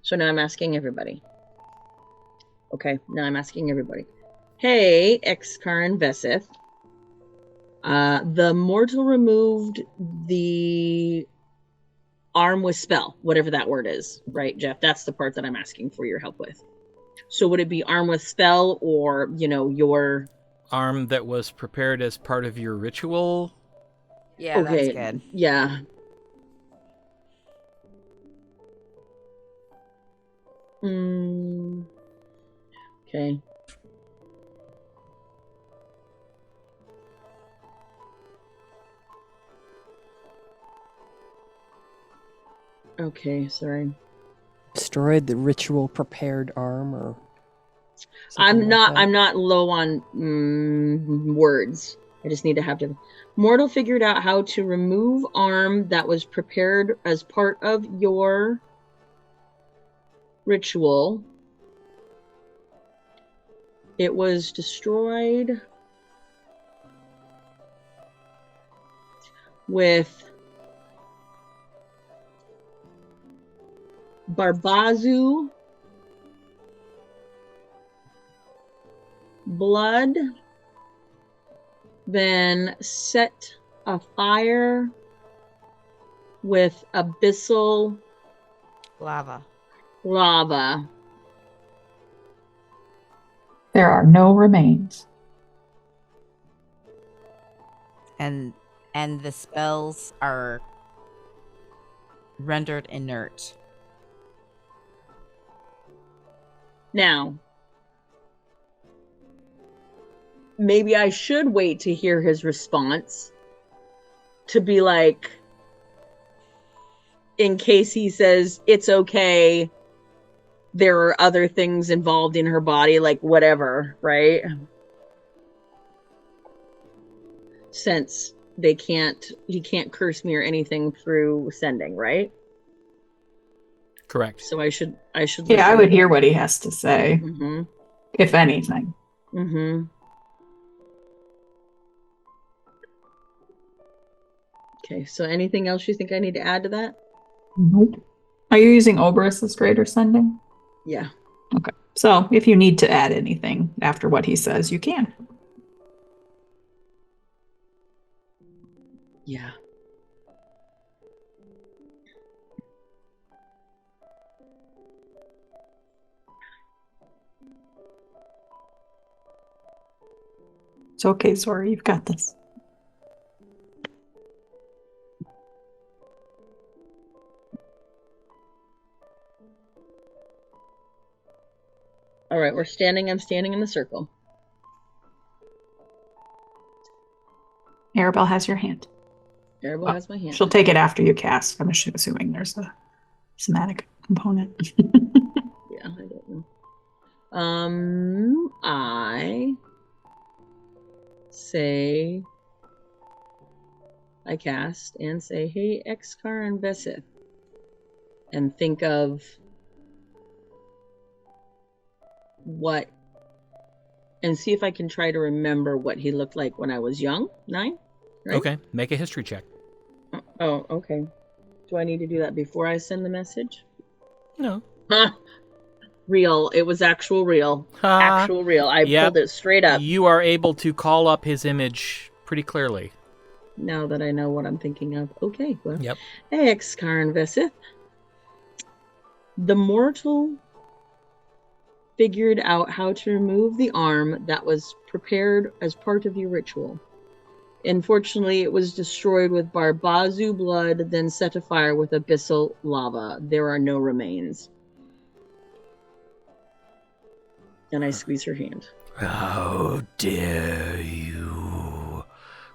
So now I'm asking everybody. Hey, Exkarin Vesith. The mortal removed the arm with spell, whatever that word is, right, Jeff? That's the part that I'm asking for your help with. So would it be arm with spell or, your... Arm that was prepared as part of your ritual? Yeah, Okay, that's good. yeah. Okay. Okay, sorry. Destroyed the ritual prepared arm or I'm like that. not low on words. I just need to have to. Mortal figured out how to remove arm that was prepared as part of your ritual. It was destroyed with Barbazu blood, then set a fire with abyssal Lava. lava. There are no remains. And the spells are rendered inert. Now, maybe I should wait to hear his response to be like, in case he says it's okay, there are other things involved in her body, like whatever, right? Since he can't curse me or anything through sending, right? Correct. So I should Yeah, I would hear what he has to say, Mm-hmm. if anything. Mm-hmm. Okay, so anything else you think I need to add to that? Nope. Are you using Oberus as greater sending? Yeah. Okay. So if you need to add anything after what he says, you can. Yeah. It's okay, Zora, you've got this. All right, I'm standing in the circle. Arabelle has your hand. Arabelle has my hand. She'll take it after you cast. I'm assuming there's a somatic component. Yeah, I don't know. I say, I cast and say, hey, Excar and Besith, and think of what, and see if I can try to remember what he looked like when I was young. 9, right? Okay, make a history check. Oh, okay. Do I need to do that before I send the message? No. Real. It was actual real. Actual real. I Yep. pulled it straight up. You are able to call up his image pretty clearly. Now that I know what I'm thinking of. Okay, well. Yep. Excar Vesith. The mortal figured out how to remove the arm that was prepared as part of your ritual. Unfortunately, it was destroyed with Barbazu blood, then set afire with abyssal lava. There are no remains. And I squeeze her hand. How dare you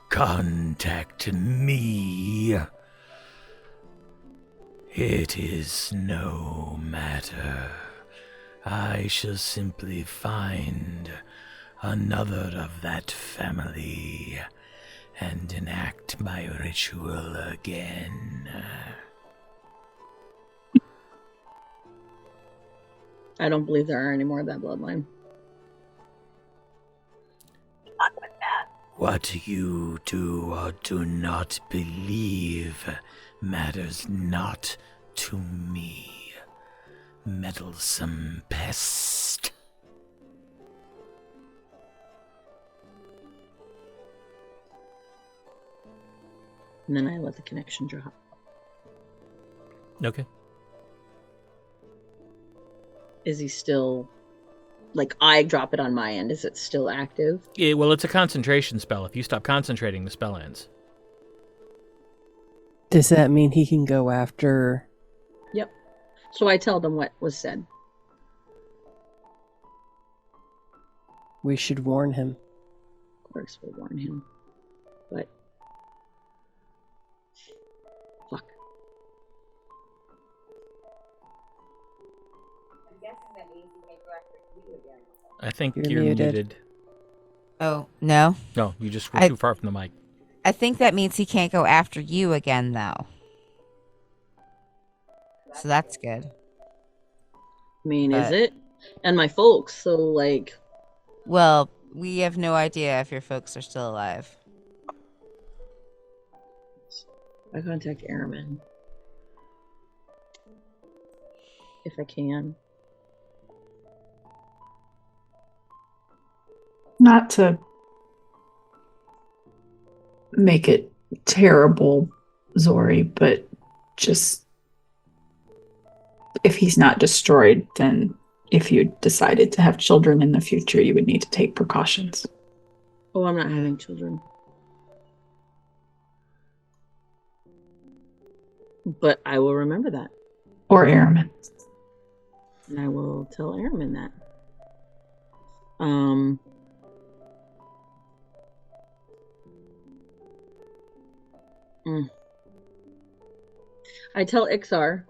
contact me? It is no matter. I shall simply find another of that family and enact my ritual again. I don't believe there are any more of that bloodline. Not with that. What you do or do not believe matters not to me, meddlesome pest. And then I let the connection drop. Okay. Is he still, like, I drop it on my end, is it still active? Yeah, well, it's a concentration spell. If you stop concentrating, the spell ends. Does that mean he can go after? Yep. So I tell them what was said. We should warn him. Of course we'll warn him. But fuck. I think You're you're muted. muted. Oh, no? No, you just were I- too far from the mic. I think that means he can't go after you again, though. So that's good. I mean, is But- it? And my folks, so like, Well, we have no idea if your folks are still alive. I contact Airman. If I can. Not to make it terrible, Zori, but just if he's not destroyed, then if you decided to have children in the future, you would need to take precautions. Oh, I'm not having children. But I will remember that. Or airmen. And I will tell Airman that. I tell Ixar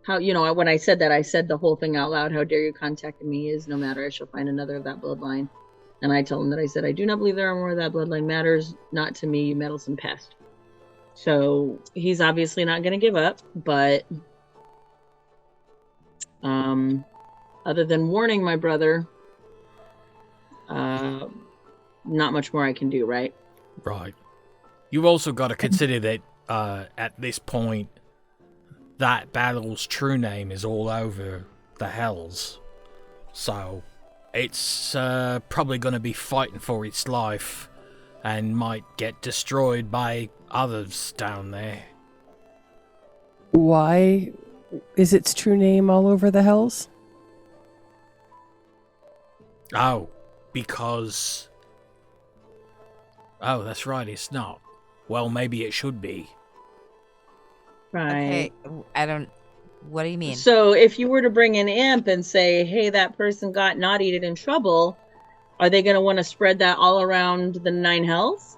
how, when I said that, I said the whole thing out loud. How dare you contact me? Is no matter. I shall find another of that bloodline. And I tell him that I said, I do not believe there are more of that bloodline matters. Not to me, you meddlesome pest. So he's obviously not going to give up, but other than warning my brother, not much more I can do, right? Right. You've also got to consider that at this point, that battle's true name is all over the Hells. So it's probably going to be fighting for its life and might get destroyed by others down there. Why is its true name all over the Hells? Oh, because... Oh, that's right, it's not. Well, maybe it should be. Right. Okay, I don't... What do you mean? So if you were to bring an imp and say, hey, that person got naughty and in trouble, are they going to want to spread that all around the 9 Hells?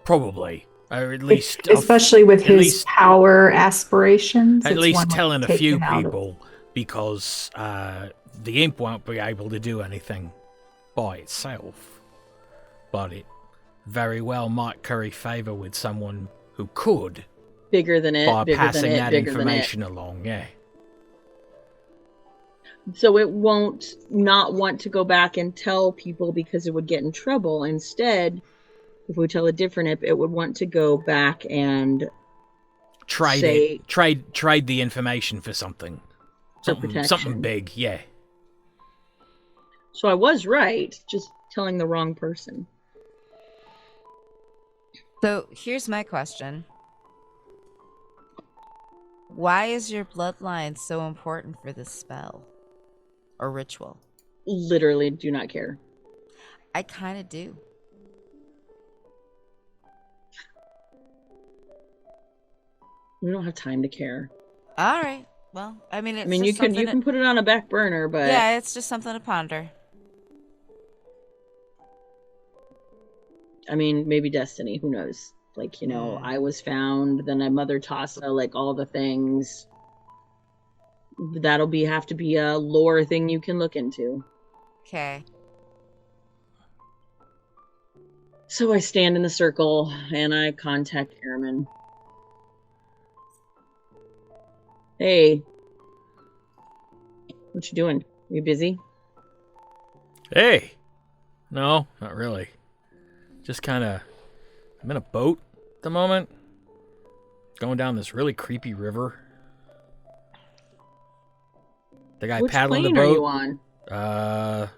Probably. Or at least... Especially with his power aspirations. At it's least one way telling to a take few him out of- people, because the imp won't be able to do anything by itself. But it very well might curry favour with someone who could. Bigger than it, by bigger passing than it, that bigger than it. information along, yeah. So it won't not want to go back and tell people because it would get in trouble. Instead, if we tell a different imp, it would want to go back and Trade the information for something. For Something protection. big, yeah. So I was right, just telling the wrong person. So here's my question. Why is your bloodline so important for this spell or ritual? Literally do not care. I kind of do. We don't have time to care. All right. Well, I mean, it's you can put it on a back burner, but yeah, it's just something to ponder. I mean, maybe destiny. Who knows? Like, I was found, then I Mother Tassa, like all the things. That'll have to be a lore thing you can look into. Okay. So I stand in the circle and I contact Airman. Hey, what you doing? You busy? Hey! No, not really. Just kind of... I'm in a boat at the moment. Going down this really creepy river. The guy Which paddling the plane boat. are you on?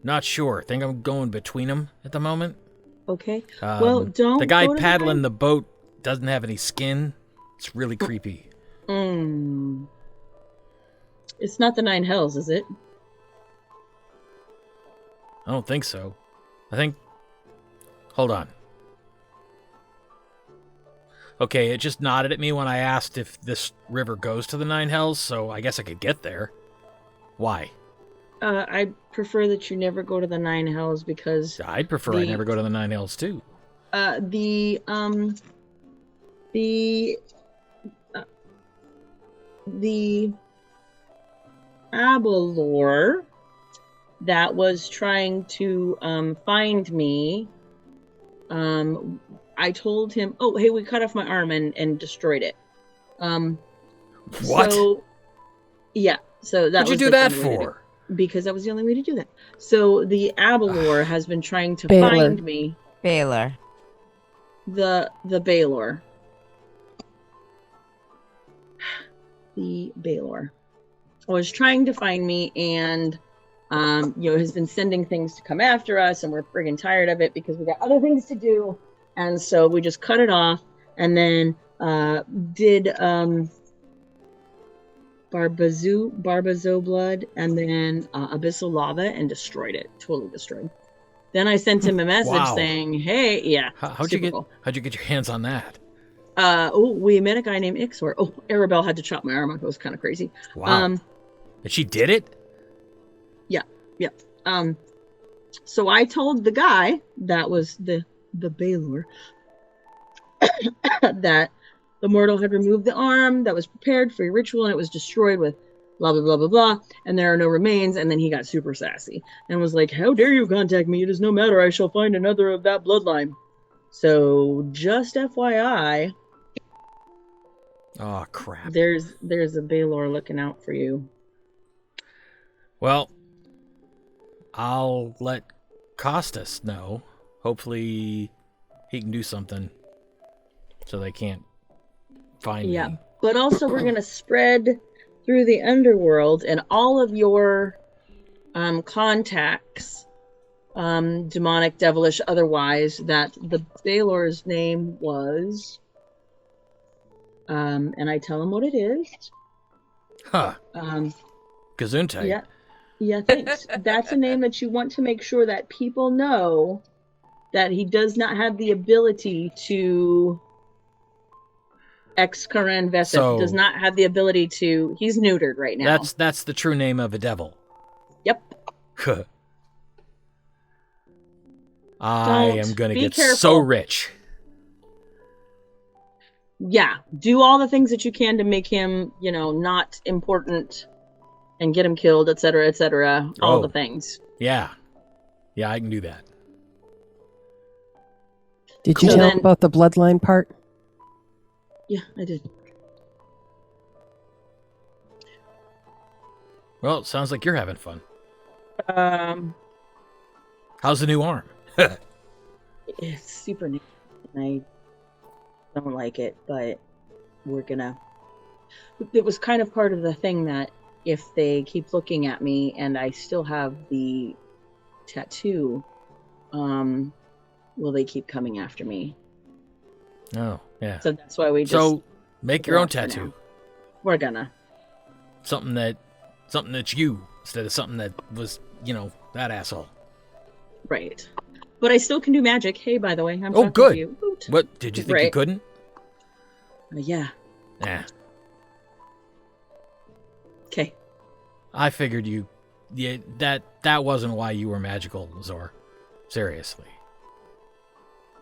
Not sure. Think I'm going between them at the moment. Okay. Well, don't. The guy go to paddling the boat doesn't have any skin. It's really creepy. It's not the 9 Hells, is it? I don't think so. I think... Hold on. Okay, it just nodded at me when I asked if this river goes to the 9 Hells, so I guess I could get there. Why? I prefer that you never go to the 9 Hells because... I'd prefer I never go to the 9 Hells, too. The Abalor that was trying to find me, I told him, oh, hey, we cut off my arm and destroyed it. What? So, yeah. So that What'd you was do like that the only way to do for? it. Because that was the only way to do that. So the Abalor has been trying to Baylor. find me. Baylor. the Baylor. The Baylor was trying to find me, and has been sending things to come after us, and we're friggin' tired of it because we got other things to do, and so we just cut it off, and then did Barbazo blood, and then abyssal lava, and destroyed it. Totally destroyed. Then I sent him a message saying, "Hey, yeah." How'd you get your hands on that? We met a guy named Ixor. Oh, Arabelle had to chop my arm off. It was kind of crazy. Wow. And she did it? Yeah. So I told the guy that was the Baylor that the mortal had removed the arm that was prepared for your ritual, and it was destroyed with blah, blah, blah, blah, blah, and there are no remains. And then he got super sassy and was like, "How dare you contact me? It is no matter. I shall find another of that bloodline." So just FYI. Oh, crap. There's a Baylor looking out for you. Well, I'll let Costas know. Hopefully he can do something so they can't find me. But also we're going to spread through the underworld, and all of your contacts, demonic, devilish, otherwise, that the Baylor's name was, and I tell them what it is. Huh. Gesundheit. Yeah, thanks. That's a name that you want to make sure that people know that he does not have the ability to ex-Karan Vesip. So, does not have the ability to... He's neutered right now. That's the true name of a devil. Yep. I am going to get so rich. Yeah. Do all the things that you can to make him, not important and get him killed, etc., etc. All the things. Yeah. Yeah, I can do that. Did you tell him about the bloodline part? Yeah, I did. Well, it sounds like you're having fun. How's the new arm? It's super new. I don't like it, but we're gonna... It was kind of part of the thing that if they keep looking at me and I still have the tattoo, will they keep coming after me? Oh, yeah. So that's why we just... So, make your own tattoo. We're gonna. Something that's you, instead of something that was, that asshole. Right. But I still can do magic. Hey, by the way, I'm talking good. to you. What, did you think you couldn't? Yeah. Yeah. Okay. I figured that wasn't why you were magical, Zor. Seriously.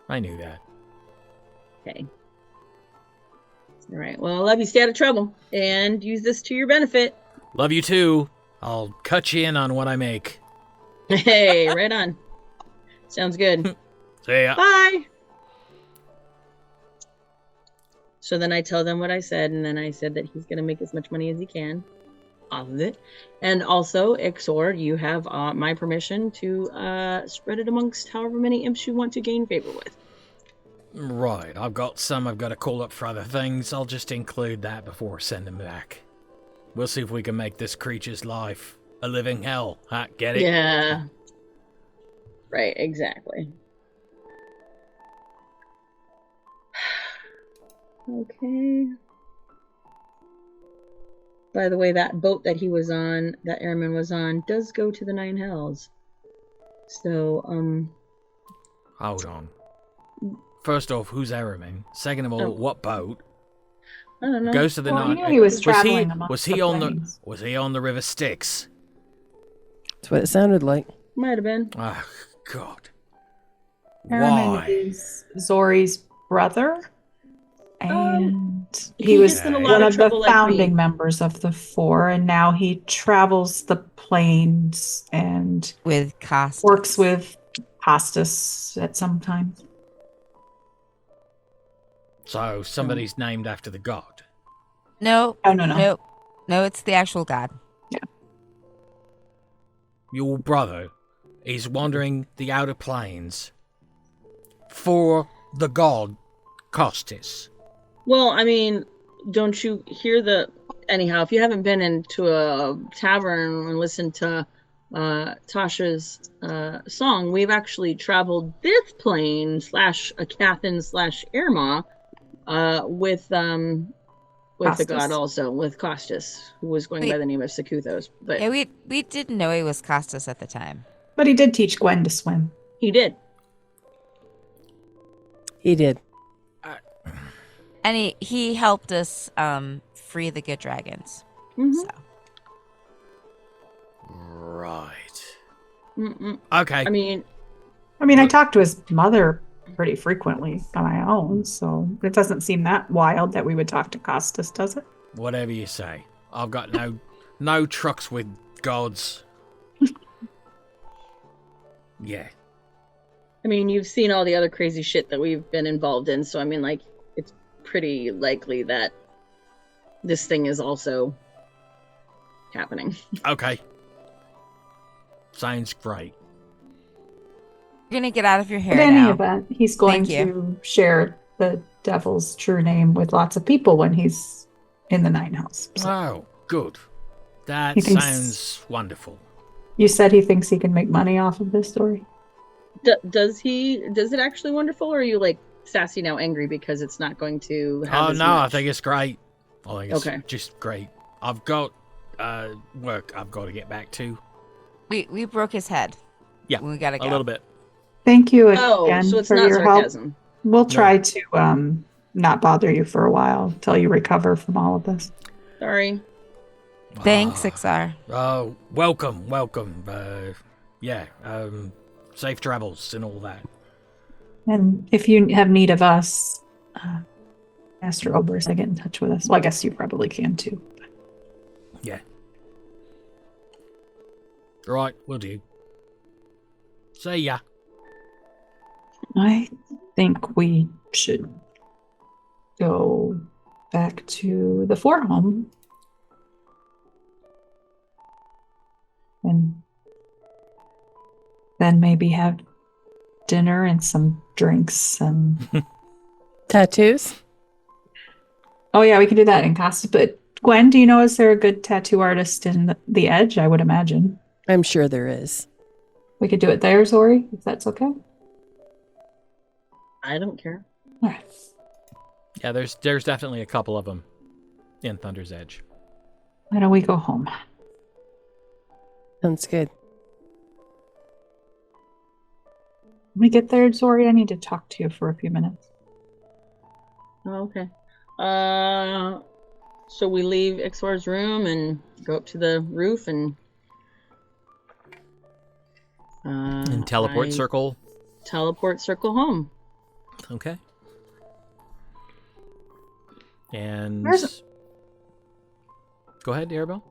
I knew that. Okay. All right. Well, I love you. Stay out of trouble. And use this to your benefit. Love you too. I'll cut you in on what I make. Hey, right on. Sounds good. See ya. Bye. So then I tell them what I said, and then I said that he's going to make as much money as he can off of it. And also, Ixor, you have my permission to spread it amongst however many imps you want to gain favor with. Right. I've got to call up for other things. I'll just include that before sending back. We'll see if we can make this creature's life a living hell. Huh? Get it? Yeah. Right, exactly. Okay. By the way, that boat that he was on, that airman was on, does go to the Nine Hells. So, Hold on. First off, who's airman? Second of all, what boat? I don't know. Goes to the Nine. He was traveling amongst the planes. Was he on the River Styx? That's what it sounded like. Might have been. Oh, God. Herman Why? is Zori's brother, and he he was gets in a one lot of of the trouble like me. founding members of the Four, and now he travels the plains and With Costas. works with Costas at some time. So somebody's named after the god. No. Oh, no. No, it's the actual god. Your brother is wandering the outer plains for the god Costis. Well, I mean, don't you hear the... Anyhow, if you haven't been into a tavern and listened to Tasha's song, we've actually traveled this plane / Aecathan / Irma with the Costas. god also, with Costas, who was going by Wait. the name of Sakuthos. But Yeah, we didn't know he was Costas at the time. But he did teach Gwen to swim. he did. He did. And he helped us free the good dragons. Mhm. So Right. Mm-mm. Okay. I mean, I talked to his mother pretty frequently on my own, so it doesn't seem that wild that we would talk to Costas, does it? Whatever you say. I've got no trucks with gods. Yeah. I mean, you've seen all the other crazy shit that we've been involved in, so I mean, like, it's pretty likely that this thing is also happening. Okay. Sounds great. you're gonna get out of your hair In any now. event, he's going Thank to share the devil's true name with lots of people when he's in the Nine House. So Oh, good. That He thinks- sounds wonderful. you said he thinks he can make money off of this story? Does it actually wonderful, or are you like sassy now angry because it's not going to have Oh as no, I much? think it's great. I think it's Okay. just great. I've got work I've got to get back to. We broke his head. Yeah, We gotta go. A little bit. Thank you Oh, again so it's for not your help. sarcasm. We'll try to not bother you for a while until you recover from all of this. Sorry. Thanks, Ah. Ixar. Oh, welcome. Yeah, safe travels and all that. And if you have need of us, Master Oberst, get in touch with us. Well, I guess you probably can too. Yeah. Right, will do. See ya. I think we should go back to the forehome and then maybe have dinner and some drinks and Tattoos? oh yeah, we can do that in Costa. But Gwen, do you know, is there a good tattoo artist in the Edge? I would imagine I'm sure there is. we could do it there, Zori, if that's okay. I don't care. All right. Yeah, there's definitely a couple of them in Thunder's Edge. Why don't we go home? Sounds good. When we get there, Zori, I need to talk to you for a few minutes. Oh, okay. So we leave Ixor's room and go up to the roof and In teleport I circle. teleport circle home. Okay. And Where's- go ahead, Arabelle.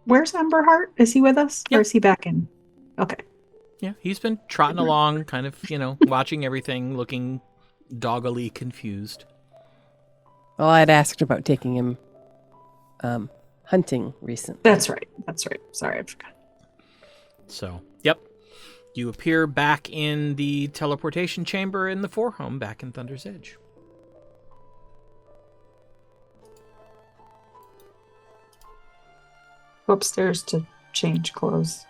Where's Emberheart? Is he with us? Yep. Or is he back in? Okay. Yeah, he's been trotting along, kind of, watching everything, looking doggily confused. Well, I'd asked about taking him hunting recently. That's right. Sorry, I forgot. So, yep. You appear back in the teleportation chamber in the forehome, back in Thunder's Edge. Go upstairs to change clothes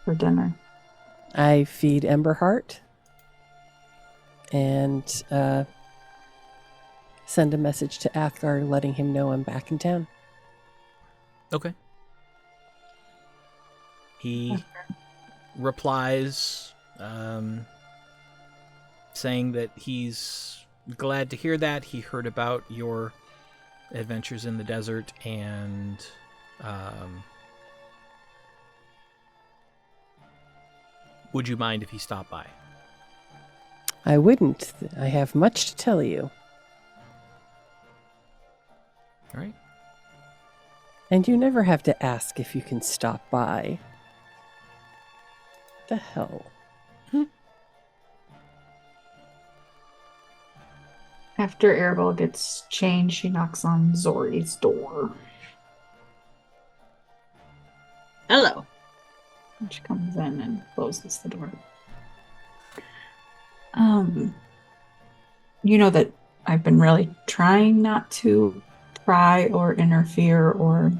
for dinner. I feed Emberheart and send a message to Athgar letting him know I'm back in town. Okay. He replies, saying that he's glad to hear that. He heard about your adventures in the desert and would you mind if he stopped by? I wouldn't. I have much to tell you. All right. And you never have to ask if you can stop by. The hell? After Arabelle gets changed, she knocks on Zori's door. Hello. And she comes in and closes the door. You know that I've been really trying not to pry or interfere or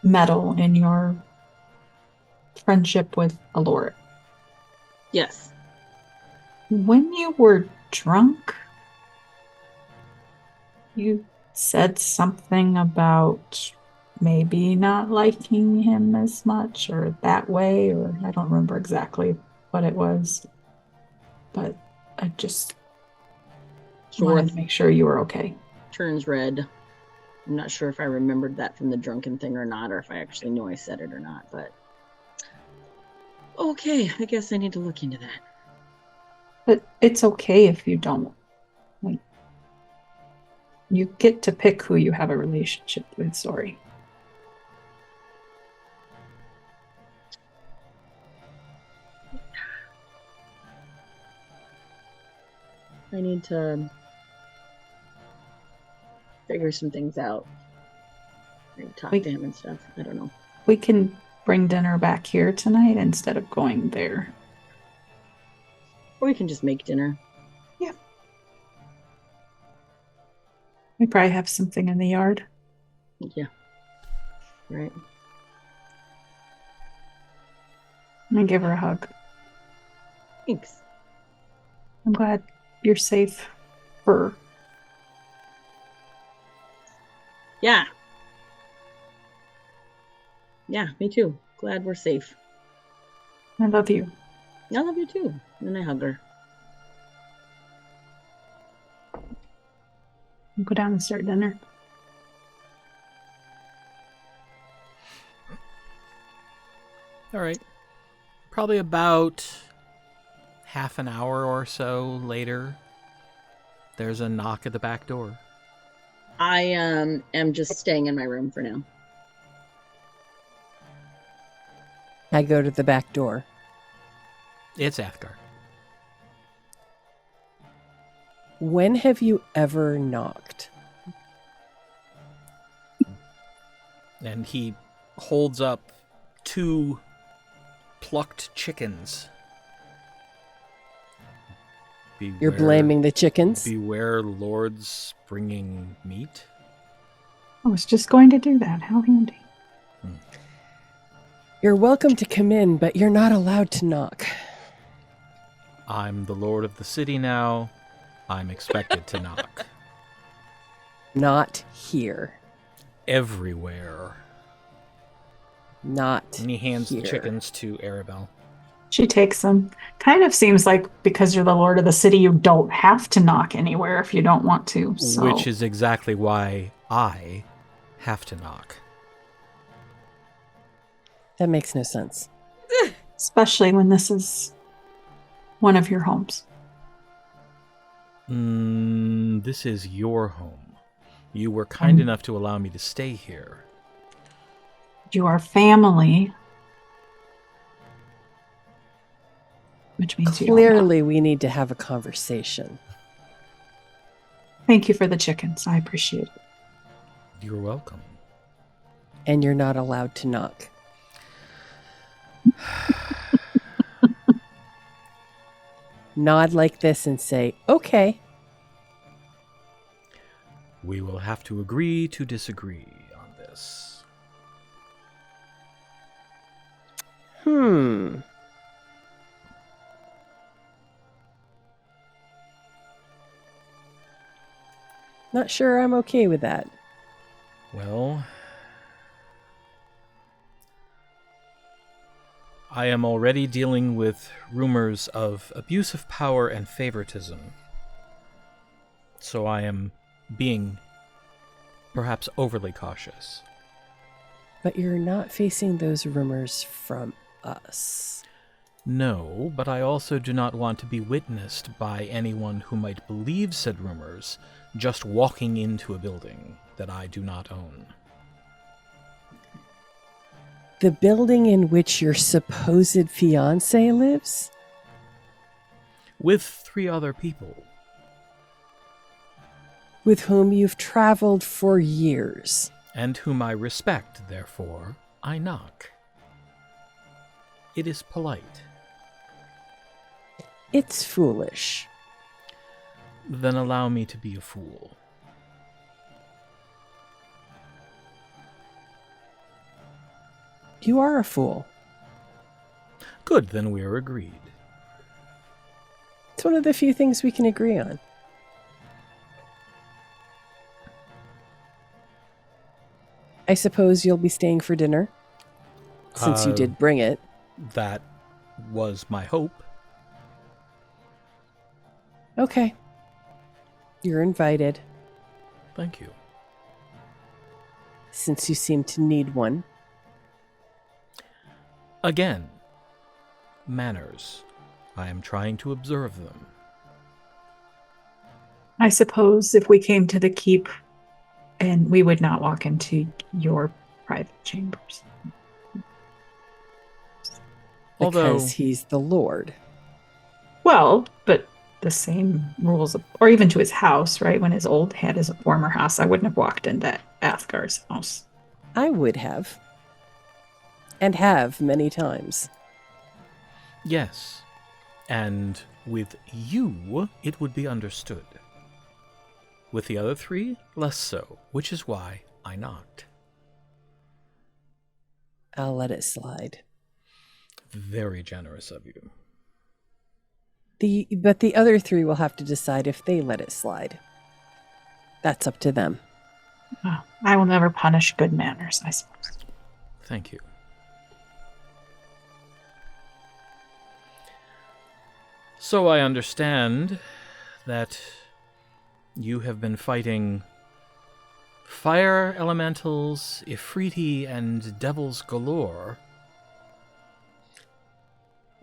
meddle in your friendship with Alora. Yes. When you were drunk, you said something about maybe not liking him as much or that way, or I don't remember exactly what it was. But I just wanted to make sure you were okay. Turns red. I'm not sure if I remembered that from the drunken thing or not, or if I actually knew I said it or not, but okay, I guess I need to look into that. But it's okay if you don't. Like, you get to pick who you have a relationship with, sorry. I need to figure some things out. Maybe talk to him and stuff. I don't know. We can bring dinner back here tonight instead of going there. Or we can just make dinner. Yeah. We probably have something in the yard. Yeah. Right. I'm gonna give her a hug. Thanks. I'm glad you're safe for. Yeah. Yeah, me too. Glad we're safe. I love you. I love you too. And I hug her. We'll go down and start dinner. All right. Probably about half an hour or so later, there's a knock at the back door. I am just staying in my room for now. I go to the back door. It's Athgar. When have you ever knocked? And he holds up 2 plucked chickens. You're blaming the chickens? Beware lords bringing meat. I was just going to do that. How handy. You're welcome to come in, but you're not allowed to knock. I'm the lord of the city now. I'm expected to knock. Not here. Everywhere. Not And he hands here. the chickens to Arabelle. She takes them. Kind of seems like because you're the lord of the city, you don't have to knock anywhere if you don't want to. So. Which is exactly why I have to knock. That makes no sense. Especially when this is one of your homes. This is your home. You were kind enough to allow me to stay here. You are family. Which means Clearly we need to have a conversation. Thank you for the chickens. I appreciate it. You're welcome. And you're not allowed to knock. Nod like this and say, okay. We will have to agree to disagree on this. Not sure I'm okay with that. Well, I am already dealing with rumors of abuse of power and favoritism. So I am being perhaps overly cautious. But you're not facing those rumors from us. No, but I also do not want to be witnessed by anyone who might believe said rumors just walking into a building that I do not own. The building in which your supposed fiancé lives? With 3 other people. With whom you've traveled for years. And whom I respect, therefore, I knock. It is polite. It's foolish. Then allow me to be a fool. You are a fool. Good, then we're agreed. It's one of the few things we can agree on. I suppose you'll be staying for dinner, since you did bring it. That was my hope. Okay. You're invited, Thank you. since you seem to need one. Again, manners. I am trying to observe them. I suppose if we came to the keep, and we would not walk into your private chambers. Although, Because he's the Lord. Well, but the same rules, or even to his house, right? When his had his former house, I wouldn't have walked into Athgar's house. I would have. And have many times. yes. And with you, it would be understood. With the other three, less so, which is why I knocked. I'll let it slide. Very generous of you. But the other three will have to decide if they let it slide. That's up to them. Oh, I will never punish good manners, I suppose. Thank you. So I understand that you have been fighting fire elementals, Ifriti, and devils galore.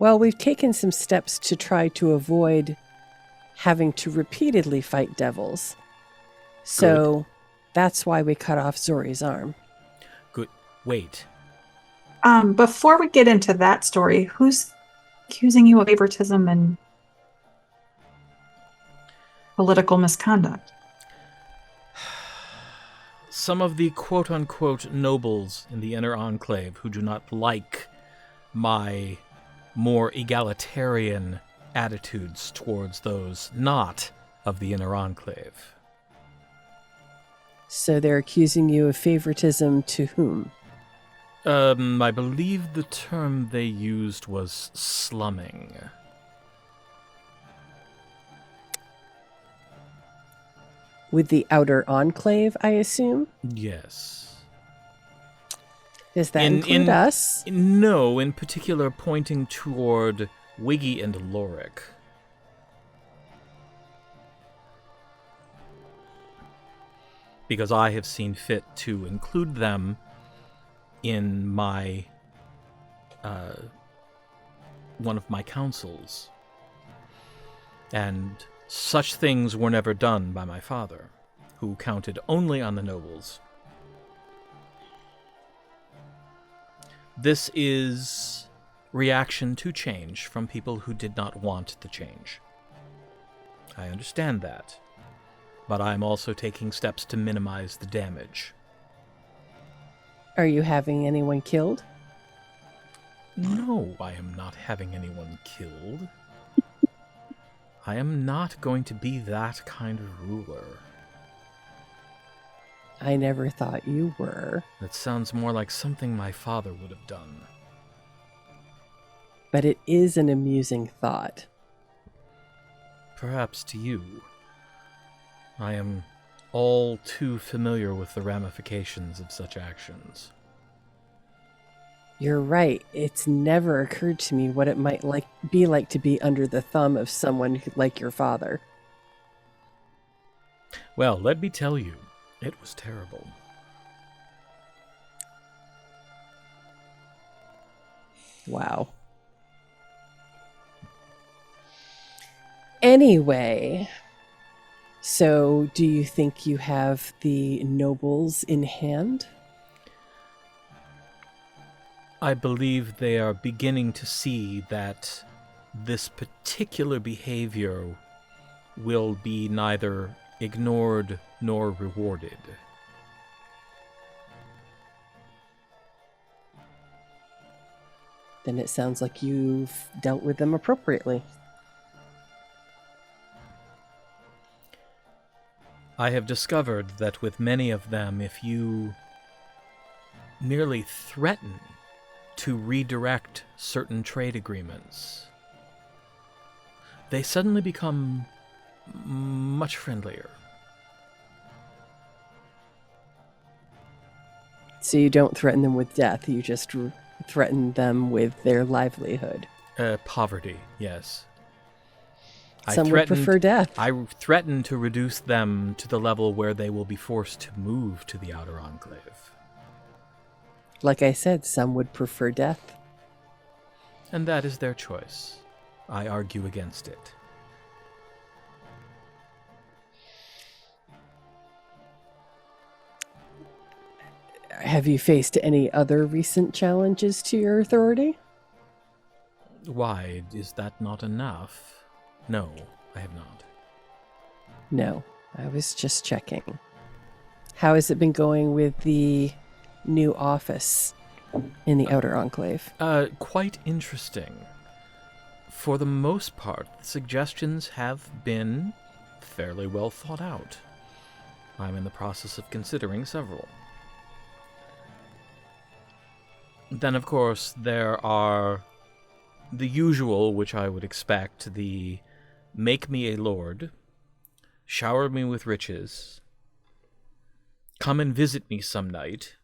Well, we've taken some steps to try to avoid having to repeatedly fight devils. So that's why we cut off Zori's arm. Good. Wait. Before we get into that story, who's accusing you of favoritism and political misconduct? Some of the quote-unquote nobles in the inner enclave who do not like my more egalitarian attitudes towards those not of the inner enclave. So they're accusing you of favoritism to whom? I believe the term they used was slumming. With the outer enclave, I assume? Yes. Does that include us? No, in particular pointing toward Wiggy and Lorik. Because I have seen fit to include them in my one of my councils. And such things were never done by my father, who counted only on the nobles. This is reaction to change from people who did not want the change. I understand that, but I'm also taking steps to minimize the damage. Are you having anyone killed? No, I am not having anyone killed. I am not going to be that kind of ruler. I never thought you were. That sounds more like something my father would have done. But it is an amusing thought. Perhaps to you. I am all too familiar with the ramifications of such actions. You're right. It's never occurred to me what it might be like to be under the thumb of someone like your father. Well, let me tell you, it was terrible. Wow. Anyway, so do you think you have the nobles in hand? I believe they are beginning to see that this particular behavior will be neither ignored nor rewarded. Then it sounds like you've dealt with them appropriately. I have discovered that with many of them, if you merely threaten to redirect certain trade agreements, they suddenly become much friendlier. So you don't threaten them with death, you just threaten them with their livelihood. Poverty, yes. Some would prefer death. I threaten to reduce them to the level where they will be forced to move to the Outer Enclave. Like I said, some would prefer death. And that is their choice. I argue against it. Have you faced any other recent challenges to your authority? Why, is that not enough? No, I have not. No, I was just checking. How has it been going with the new office in the Outer Enclave? Quite interesting. For the most part, the suggestions have been fairly well thought out. I'm in the process of considering several. Then, of course, there are the usual, which I would expect, the make me a lord, shower me with riches, come and visit me some night.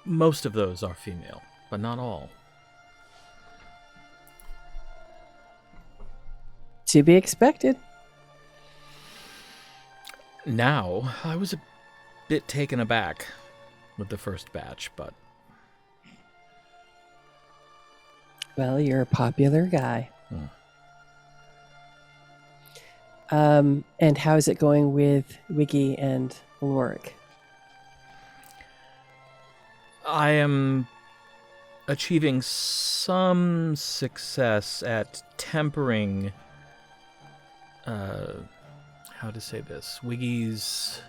Most of those are female, but not all. To be expected. Now, I was a bit taken aback with the first batch, but... Well, you're a popular guy. And how's it going with Wiggy and Lorik? I am achieving some success at tempering, how to say this, Wiggy's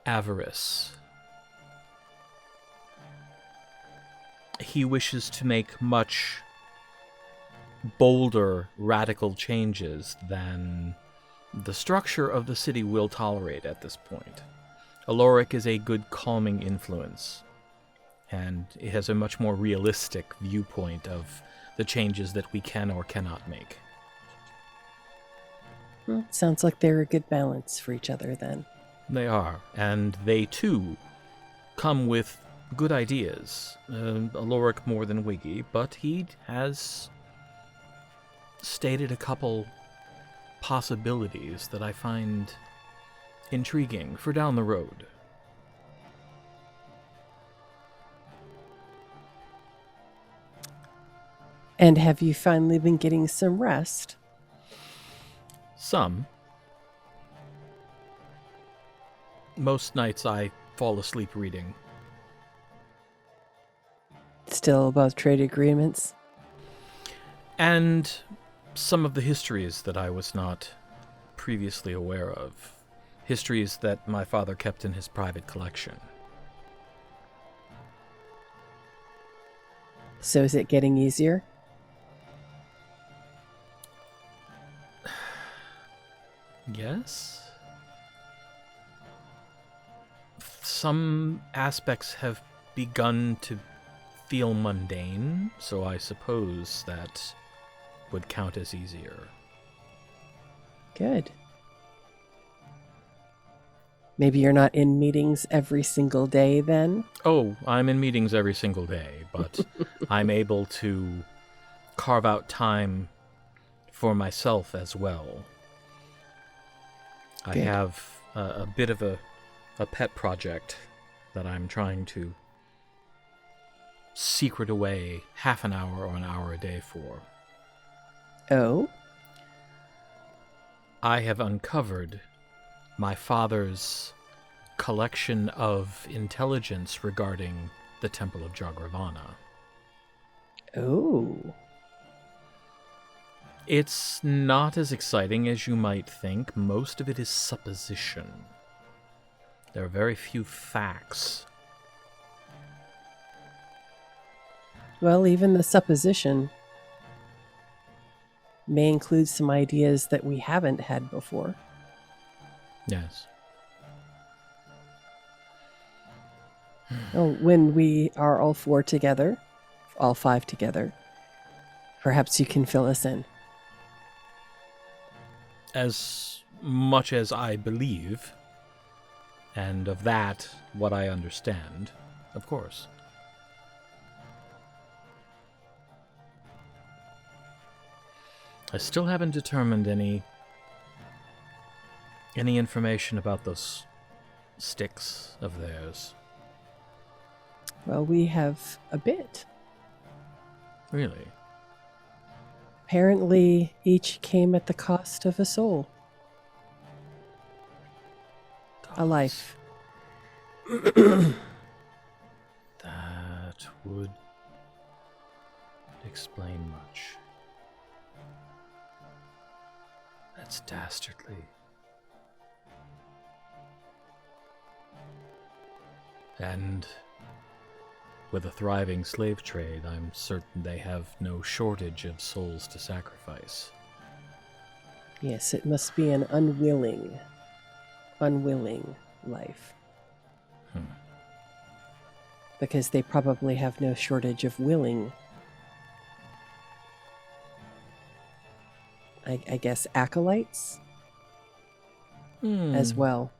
avarice. He wishes to make much bolder, radical changes than the structure of the city will tolerate at this point. Aloric is a good calming influence, and it has a much more realistic viewpoint of the changes that we can or cannot make. Well, sounds like they're a good balance for each other then. They are, and they too come with good ideas. Aloric more than Wiggy, but he has stated a couple possibilities that I find intriguing for down the road. And have you finally been getting some rest? Some. Most nights I fall asleep reading. Still about trade agreements? And some of the histories that I was not previously aware of. Histories that my father kept in his private collection. So is it getting easier? Yes? Some aspects have begun to feel mundane, so I suppose that would count as easier. Good. Maybe you're not in meetings every single day then? Oh, I'm in meetings every single day, but I'm able to carve out time for myself as well. I Good. have a bit of a pet project that I'm trying to secret away half an hour or an hour a day for. Oh? I have uncovered my father's collection of intelligence regarding the Temple of Jagravana. Oh. It's not as exciting as you might think. Most of it is supposition. There are very few facts. Well, even the supposition may include some ideas that we haven't had before. Yes. Oh, when we are all four together, all five together, perhaps you can fill us in. As much as I believe, and of that, what I understand, of course. I still haven't determined any information about those sticks of theirs. Well, we have a bit. Really? Apparently, each came at the cost of a soul. A life. That would explain much. That's dastardly. And with a thriving slave trade, I'm certain they have no shortage of souls to sacrifice. Yes, it must be an unwilling life. Because they probably have no shortage of willing, I guess, acolytes as well.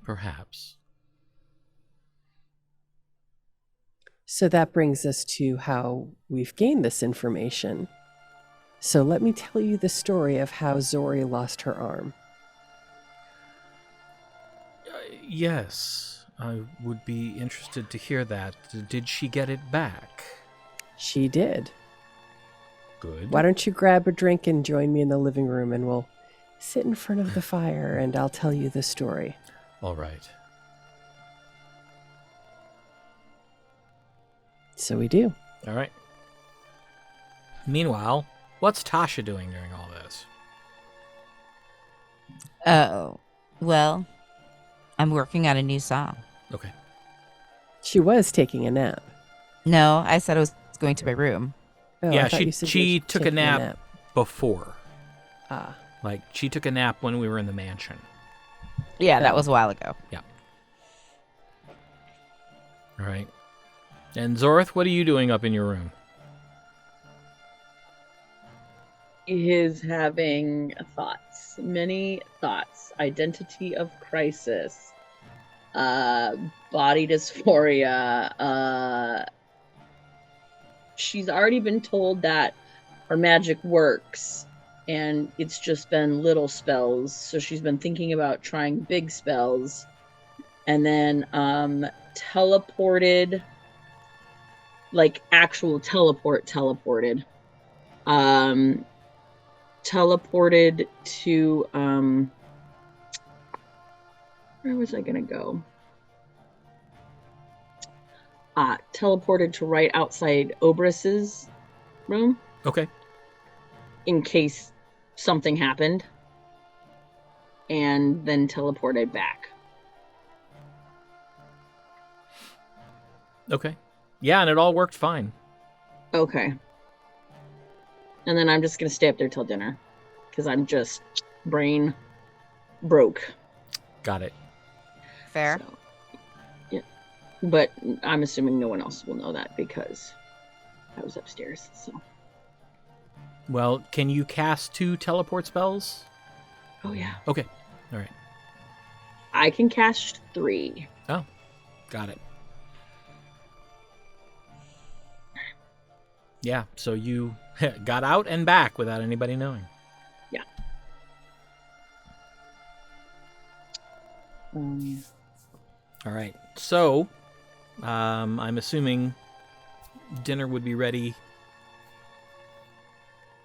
Perhaps. So that brings us to how we've gained this information. So let me tell you the story of how Zori lost her arm. Yes, I would be interested to hear that. Did she get it back? She did. Good. Why don't you grab a drink and join me in the living room, and we'll sit in front of the fire and I'll tell you the story. All right. So we do. All right. Meanwhile, what's Tasha doing during all this? Oh, well, I'm working on a new song. Okay. She was taking a nap. No, I said I was going to my room. Oh, I Yeah, thought you said she you were took a taking nap before. Ah. Like, she took a nap when we were in the mansion. Yeah, that was a while ago. Yeah. All right. And Zorith, what are you doing up in your room? He is having thoughts, many thoughts. Identity of crisis, body dysphoria. She's already been told that her magic works, and it's just been little spells. So she's been thinking about trying big spells, and then teleported, like actual teleported. Teleported to where was I gonna go? Teleported to right outside Obras's room Okay. in case something happened, and then teleported back. Okay. Yeah, and it all worked fine. Okay. And then I'm just gonna stay up there till dinner, because I'm just brain broke. Got it. Fair. So, yeah. But I'm assuming no one else will know that because I was upstairs. So. Well, can you cast 2 teleport spells? Oh yeah. Okay. All right. I can cast 3. Oh, got it. Yeah, so you got out and back without anybody knowing. Yeah. All right. So, I'm assuming dinner would be ready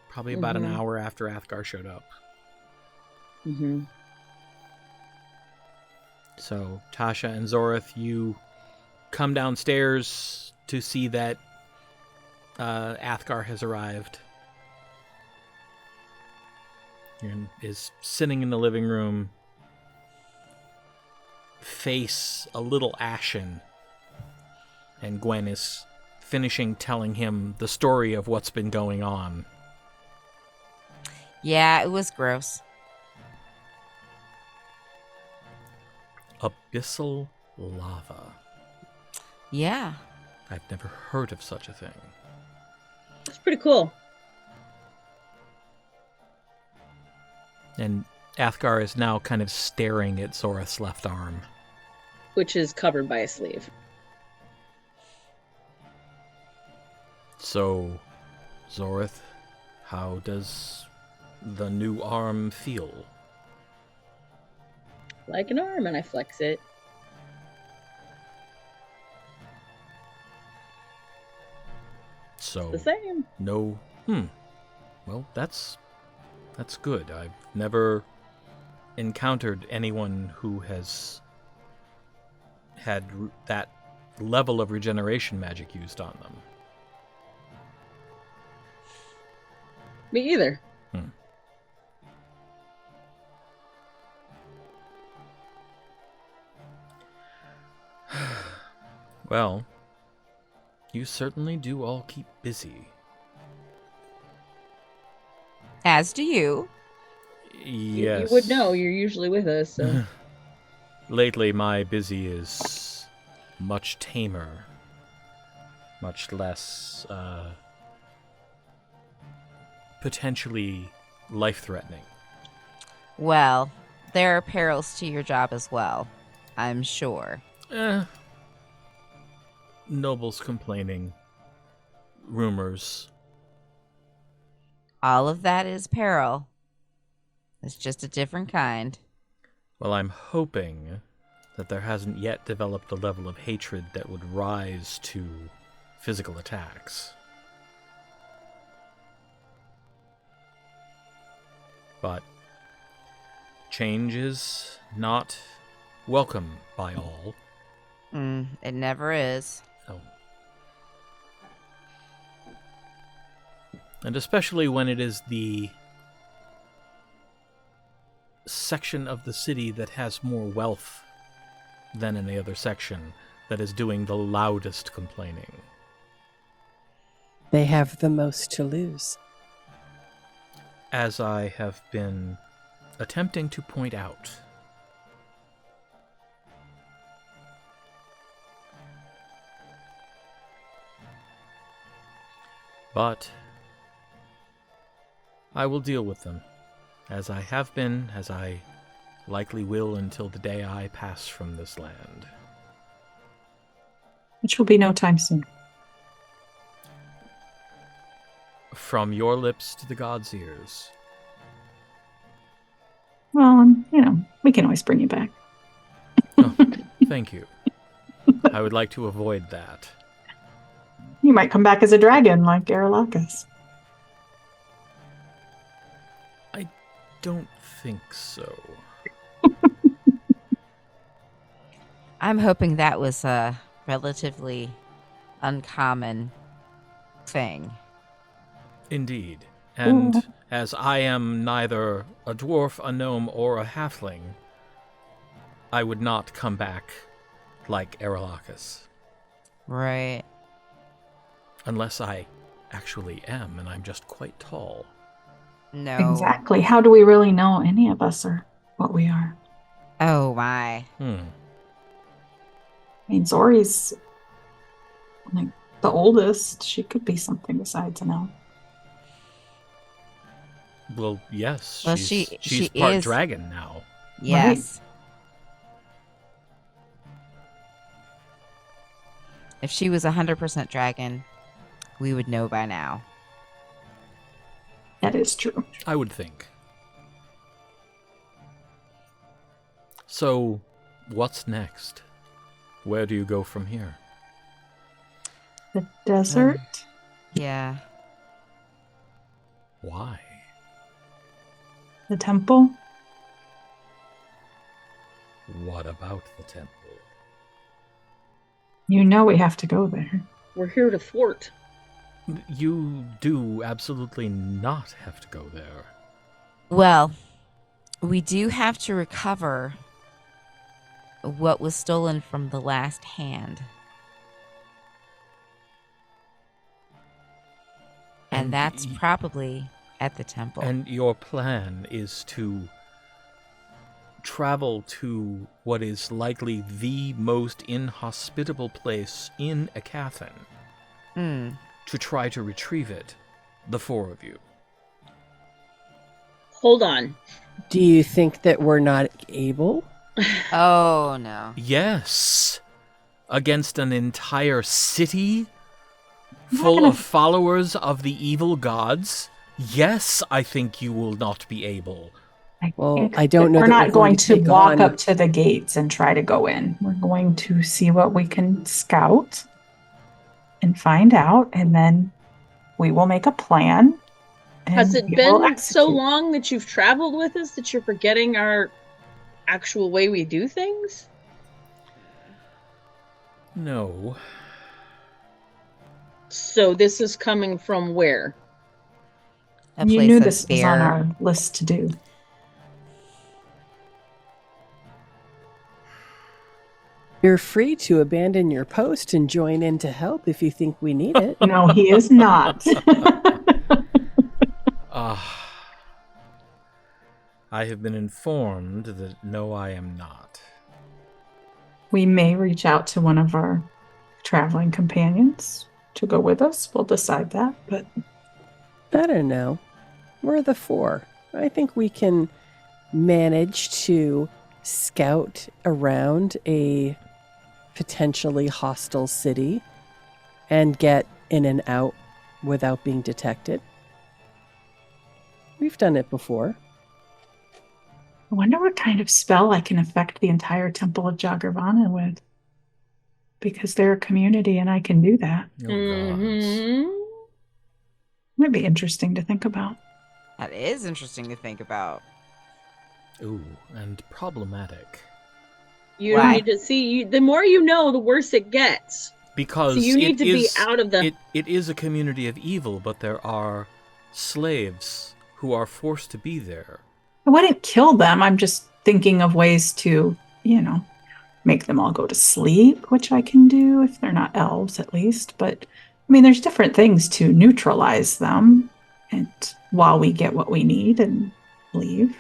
probably about an hour after Athgar showed up. Mm-hmm. So, Tasha and Zorith, you come downstairs to see that Athgar has arrived and is sitting in the living room, face a little ashen, and Gwen is finishing telling him the story of what's been going on. Yeah, it was gross. Abyssal lava. Yeah. I've never heard of such a thing. It's pretty cool. And Athgar is now kind of staring at Zorith's left arm. Which is covered by a sleeve. So, Zorith, how does the new arm feel? Like an arm, and I flex it. So, The same. no. Well, that's good. I've never encountered anyone who has had that level of regeneration magic used on them. Me either. Well, you certainly do all keep busy. As do you. Yes. You would know. You're usually with us. So. Lately, my busy is much tamer, much less potentially life-threatening. Well, there are perils to your job as well, I'm sure. Nobles complaining, rumors. All of that is peril. It's just a different kind. Well, I'm hoping that there hasn't yet developed a level of hatred that would rise to physical attacks. But change is not welcome by all. It never is. Oh. And especially when it is the section of the city that has more wealth than any other section that is doing the loudest complaining. They have the most to lose. As I have been attempting to point out. But I will deal with them, as I have been, as I likely will until the day I pass from this land. Which will be no time soon. From your lips to the gods' ears. Well, we can always bring you back. Oh, thank you. I would like to avoid that. You might come back as a dragon like Aralakis. I don't think so. I'm hoping that was a relatively uncommon thing. Indeed. And as I am neither a dwarf, a gnome, or a halfling, I would not come back like Aralakis. Right. Unless I actually am, and I'm just quite tall. No. Exactly. How do we really know any of us are what we are? Oh, my. I mean, Zori's like the oldest. She could be something besides an elf. Well, yes. Well, she's she part is dragon now. Yes. If she was 100% dragon, we would know by now. That is true. I would think. So, what's next? Where do you go from here? The desert? Yeah. Why? The temple? What about the temple? You know we have to go there. We're here to thwart. You do absolutely not have to go there. Well, we do have to recover what was stolen from the last hand. And that's probably at the temple. And your plan is to travel to what is likely the most inhospitable place in Aecathan to try to retrieve it, the four of you. Hold on. Do you think that we're not able? Oh, no. Yes. Against an entire city full of followers of the evil gods? Yes, I think you will not be able. Well, I don't know We're that not going to take walk on- up to the gates and try to go in. We're going to see what we can scout and find out, and then we will make a plan. Has it we will been so execute. long that you've traveled with us that you're forgetting our actual way we do things? No. So this is coming from where? A You place knew that's this was on bare. our list to do. You're free to abandon your post and join in to help if you think we need it. No, he is not. I have been informed that no, I am not. We may reach out to one of our traveling companions to go with us. We'll decide that, but I don't know. We're the four. I think we can manage to scout around a potentially hostile city and get in and out without being detected. We've done it before. I wonder what kind of spell I can affect the entire Temple of Jagervana with. Because they're a community and I can do that. Oh, gods. Might be interesting to think about. That is interesting to think about. Ooh, and problematic. You Why? need to see. The more you know, the worse it gets. Because So you need it to be is- out of the. It is a community of evil, but there are slaves who are forced to be there. I wouldn't kill them. I'm just thinking of ways to, make them all go to sleep, which I can do if they're not elves at least. But I mean, there's different things to neutralize them. And while we get what we need and leave,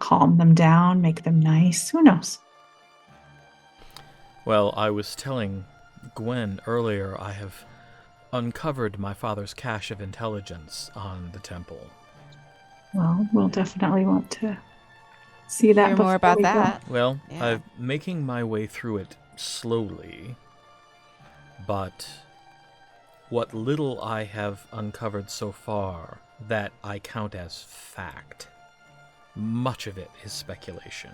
calm them down, make them nice. Who knows? Well, I was telling Gwen earlier, I have uncovered my father's cache of intelligence on the temple. Well, we'll definitely want to see that. Hear more before about we go. that. Well, Yeah. I'm making my way through it slowly, but what little I have uncovered so far that I count as fact, much of it is speculation.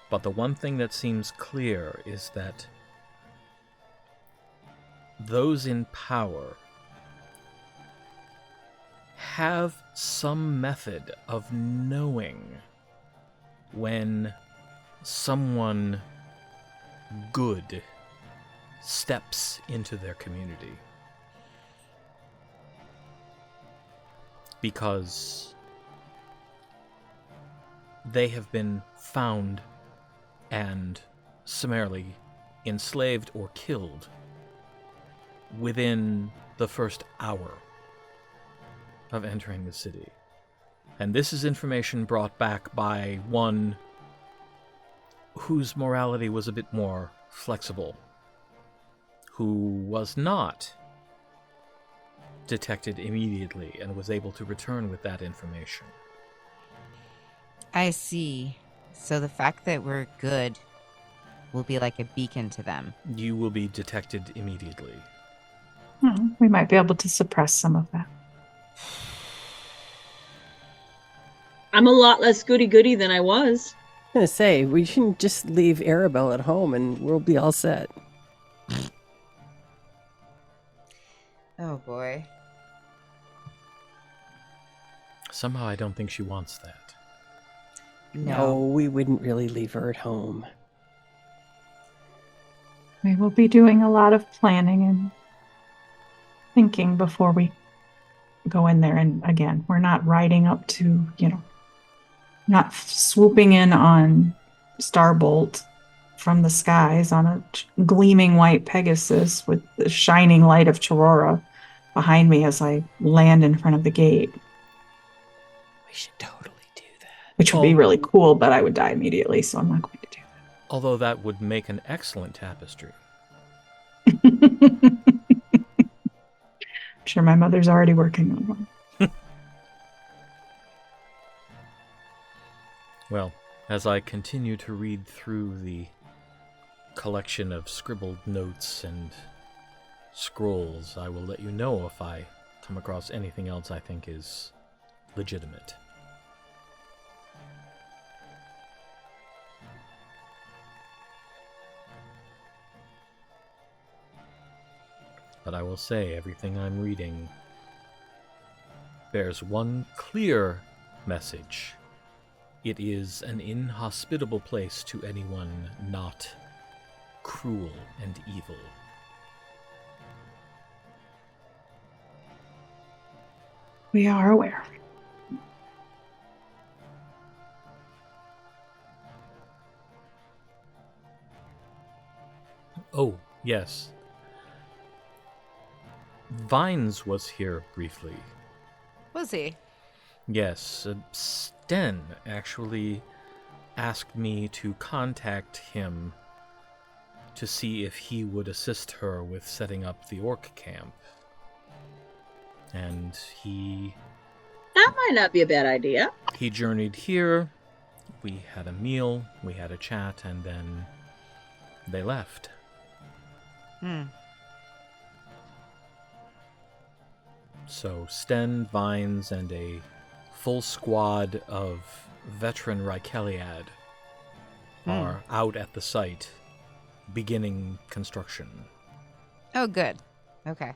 But the one thing that seems clear is that those in power have some method of knowing when someone good steps into their community. Because they have been found and summarily enslaved or killed within the first hour of entering the city. And this is information brought back by one whose morality was a bit more flexible, who was not detected immediately and was able to return with that information. I see. So the fact that we're good will be like a beacon to them. You will be detected immediately. We might be able to suppress some of that. I'm a lot less goody-goody than I was. I'm going to say, we shouldn't just leave Arabelle at home and we'll be all set. Oh boy. Somehow I don't think she wants that. No, we wouldn't really leave her at home. We will be doing a lot of planning and thinking before we go in there. And again, we're not riding up to, not swooping in on Starbolt from the skies on a gleaming white Pegasus with the shining light of Chorora behind me as I land in front of the gate. We should totally do that. Which would be really cool, but I would die immediately, so I'm not going to do Although that would make an excellent tapestry. that. I'm sure my mother's already working on one. Well, as I continue to read through the collection of scribbled notes and scrolls, I will let you know if I come across anything else I think is legitimate. But I will say everything I'm reading bears one clear message. It is an inhospitable place to anyone not cruel and evil. We are aware. Oh, yes. Vines was here briefly. Was he? Yes, Sten actually asked me to contact him to see if he would assist her with setting up the orc camp. And That might not be a bad idea. he journeyed here, we had a meal, we had a chat, and then they left. So Sten, Vines, and a full squad of veteran Rykeliad are out at the site, beginning construction. Oh, good. Okay.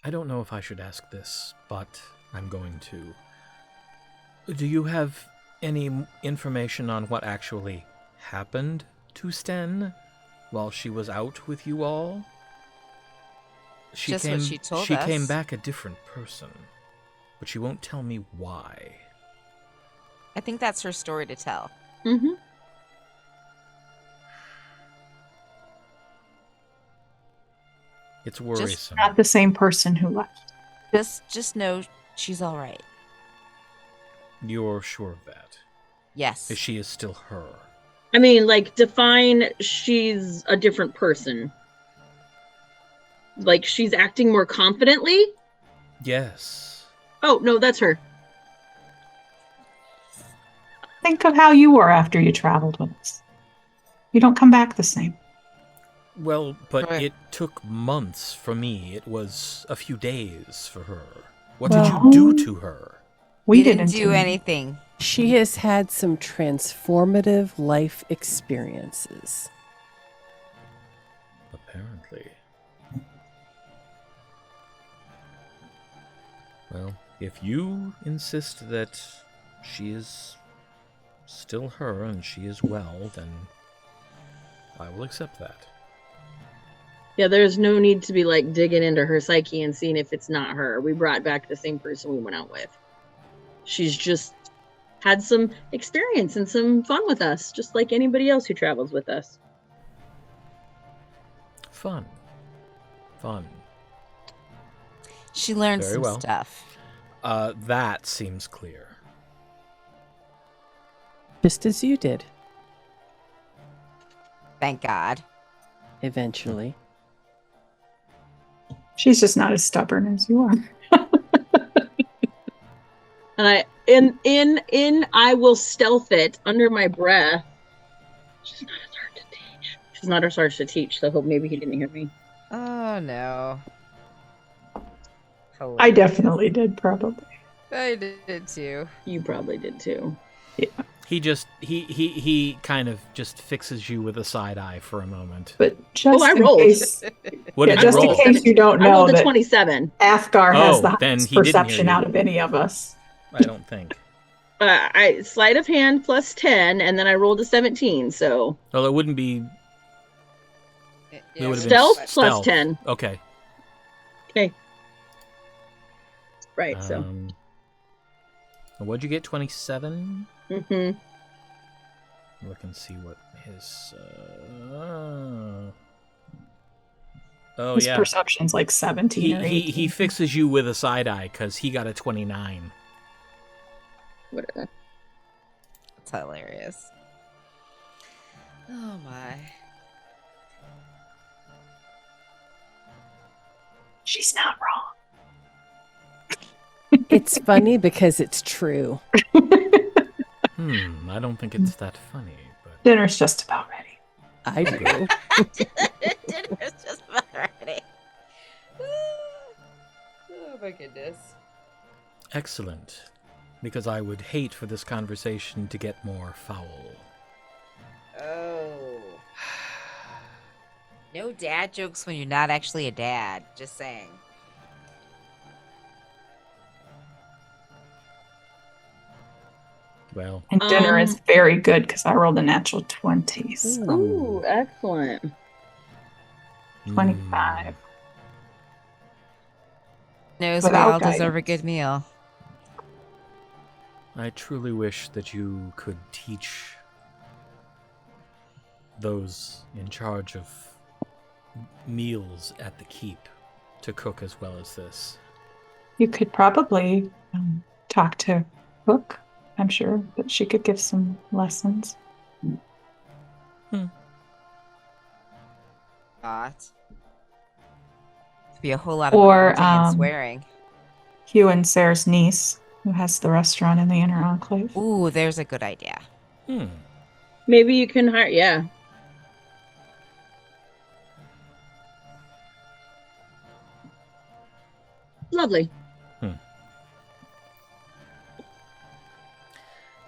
I don't know if I should ask this, but I'm going to. Do you have any information on what actually happened to Sten while she was out with you all? Just what she told She us. came back a different person, but she won't tell me why. I think that's her story to tell. Mm-hmm. It's worrisome. Not the same person who left. Just know she's all right. You're sure of that? Yes. She is still her. I mean, like, define she's a different person. Like, she's acting more confidently? Yes. Oh, no, that's her. Think of how you were after you traveled with us. You don't come back the same. Well, but Right. it took months for me. It was a few days for her. What Well, did you do to her? We didn't do anything. She has had some transformative life experiences. Apparently. Well, if you insist that she is still her and she is well, then I will accept that. Yeah, there's no need to be, like, digging into her psyche and seeing if it's not her. We brought back the same person we went out with. She's just had some experience and some fun with us, just like anybody else who travels with us. Fun. She learned Very some well. stuff. That seems clear. Just as you did, Thank God. eventually. She's just not as stubborn as you are. And I will stealth it under my breath. She's not as hard to teach. She's not as hard to teach, so hope maybe he didn't hear me. Oh, no. I definitely did, probably. I did too. You probably did too. He kind of just fixes you with a side eye for a moment. But just I in rolled. case, What yeah, did you just in roll? case you don't I know rolled a that 27. Athgar has Oh, the then highest he didn't hear perception you. out of any of us. I don't think. I sleight of hand plus 10, and then I rolled a 17. So Well, it wouldn't be. It would have been stealth plus stealth. 10. Okay. Okay. Right. So. What'd you get? 27. Mm-hmm. Look and see what his. His yeah. perception's like 17 or 18. He fixes you with a side eye because he got a 29. Whatever. That's hilarious. Oh my. She's not wrong. It's funny because it's true. I don't think it's that funny, but Dinner's just about ready. I do. Dinner's just about ready. Oh my goodness. excellent. Because I would hate for this conversation to get more foul. Oh. No dad jokes when you're not actually a dad. Just saying. Well, And dinner is very good because I rolled a natural 20s. Ooh, excellent. 25. Knows we Without all deserve a guidance. good meal. I truly wish that you could teach those in charge of meals at the keep to cook as well as this. You could probably talk to Hook. I'm sure that she could give some lessons. Thought. It'd be a whole lot of Or, grunting and swearing. Hugh and Sarah's niece, who has the restaurant in the Inner Enclave. Ooh, there's a good idea. Maybe you can hire. Yeah. Lovely.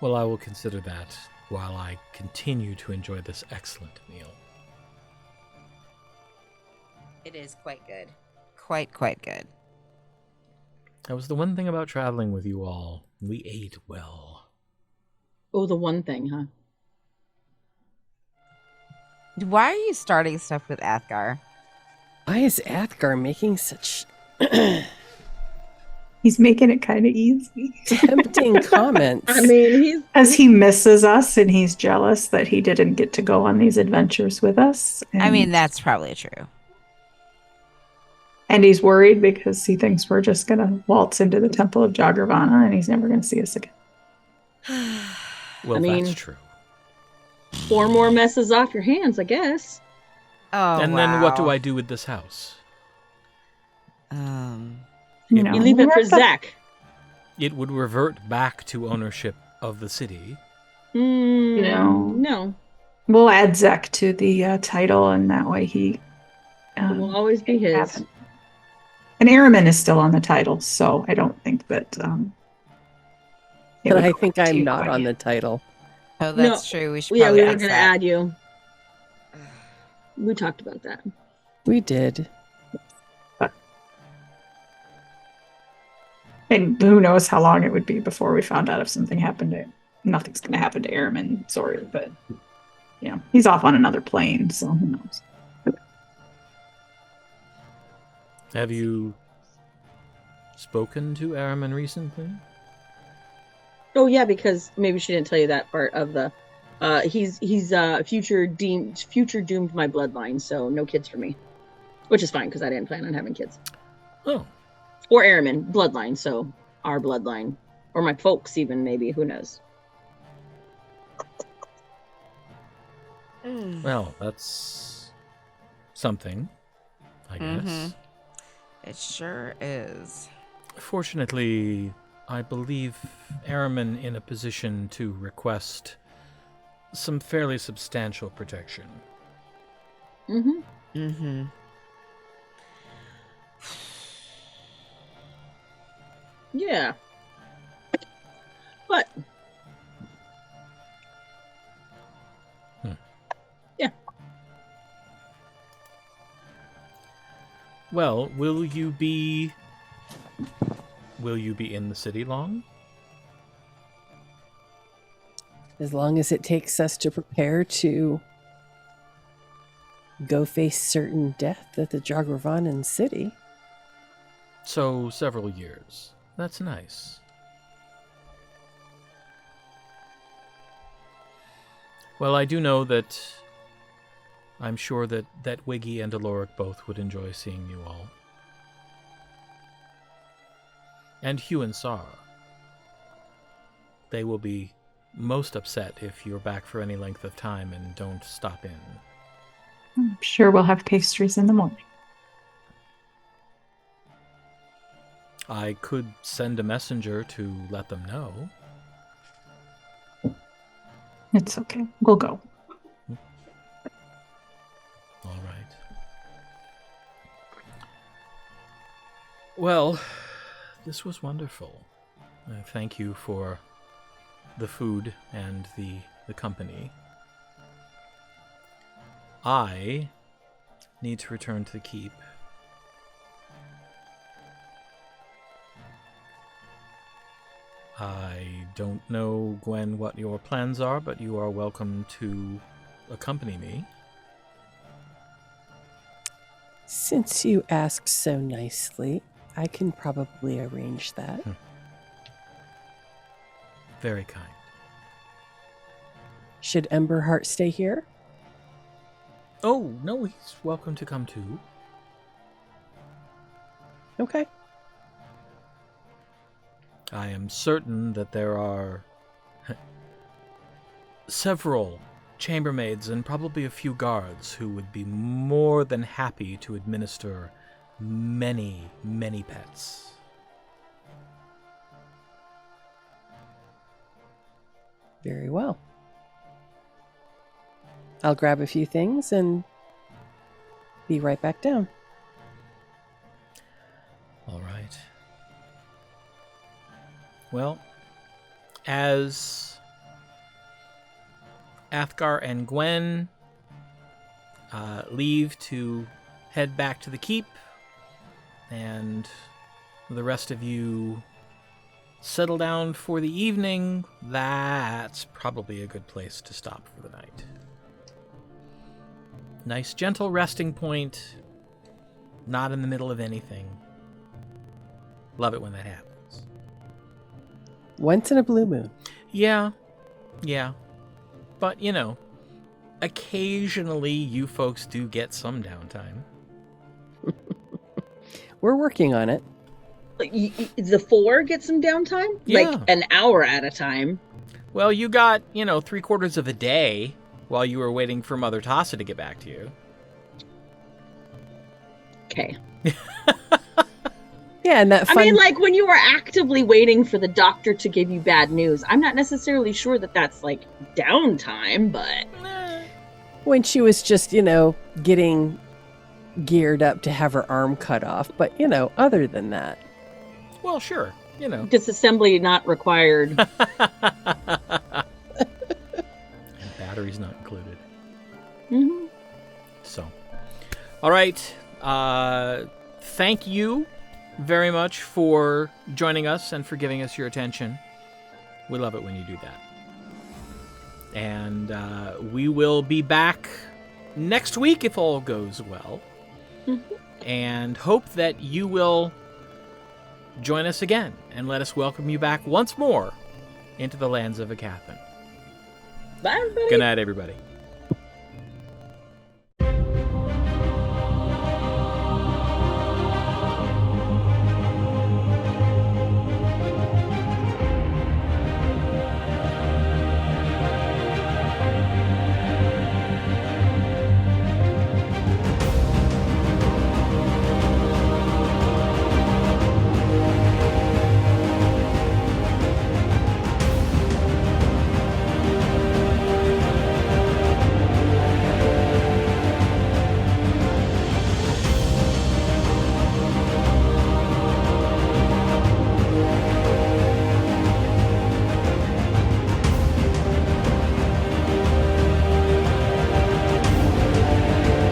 Well, I will consider that while I continue to enjoy this excellent meal. It is quite good. Quite good. That was the one thing about traveling with you all. We ate well. Oh, the one thing, huh? Why are you starting stuff with Athgar? Why is Athgar making such He's making it kind of easy. tempting comments? I mean, he's As he misses us and he's jealous that he didn't get to go on these adventures with us. I mean, that's probably true. And he's worried because he thinks we're just going to waltz into the Temple of Jagravana and he's never going to see us again. Well, I mean- that's true. 4 more messes off your hands, I guess. Oh, And then what do I do with this house? You know, You leave it for we're at the- Zach. It would revert back to ownership of the city. No. We'll add Zek to the title, and that way he It will always be his. have it. And Araman is still on the title, so I don't think that. But I think I'm not on the title. Oh, that's true. We should Yeah, probably we were fix going to that. add you. We talked about that. We did. And who knows how long it would be before we found out if something happened to him. Nothing's going to happen to Araman, sorry, but yeah, he's off on another plane, so who knows. Have you spoken to Araman recently? Oh yeah, because maybe she didn't tell you that part of the. He's future doomed my bloodline, so no kids for me, which is fine because I didn't plan on having kids. Oh, Or Araman bloodline, so our bloodline, or my folks even maybe. Who knows? well, that's something, I guess. It sure is. Fortunately, I believe Araman in a position to request some fairly substantial protection. Yeah. But yeah. Well, will you be in the city long? As long as it takes us to prepare to go face certain death at the Jagravanan city. So, several years. That's nice. Well, I do know that I'm sure that Wiggy and Aloric both would enjoy seeing you all. And Hugh and Sarah. They will be most upset if you're back for any length of time and don't stop in. I'm sure we'll have pastries in the morning. I could send a messenger to let them know. It's okay. We'll go. All right. Well, this was wonderful. Thank you for the food and the company. I need to return to the keep. I don't know, Gwen, what your plans are, but you are welcome to accompany me. Since you ask so nicely, I can probably arrange that. Very kind. Should Emberheart stay here? Oh, no, he's welcome to come too. Okay. I am certain that there are several chambermaids and probably a few guards who would be more than happy to administer many, many pets. Very well. I'll grab a few things and be right back down. All right. Well, as Athgar and Gwen leave to head back to the keep, and the rest of you settle down for the evening, that's probably a good place to stop for the night. Nice, gentle resting point, not in the middle of anything. Love it when that happens. Once in a blue moon. Yeah. But, you know, occasionally you folks do get some downtime. We're working on it. The 4 get some downtime? Yeah. Like an hour at a time? Well, you got, 3/4 of a day while you were waiting for Mother Tassa to get back to you. Okay. Yeah, and that fun... I mean, like, when you were actively waiting for the doctor to give you bad news, I'm not necessarily sure that that's, like, downtime, but... When she was just, getting geared up to have her arm cut off. But, other than that... Well, sure, Disassembly not required. Batteries not included. Mm-hmm. So, all right. Thank you very much for joining us and for giving us your attention. We love it when you do that. And we will be back next week if all goes well. Mm-hmm. And hope that you will join us again and let us welcome you back once more into the lands of Aecathan. Bye, everybody. Good night, everybody.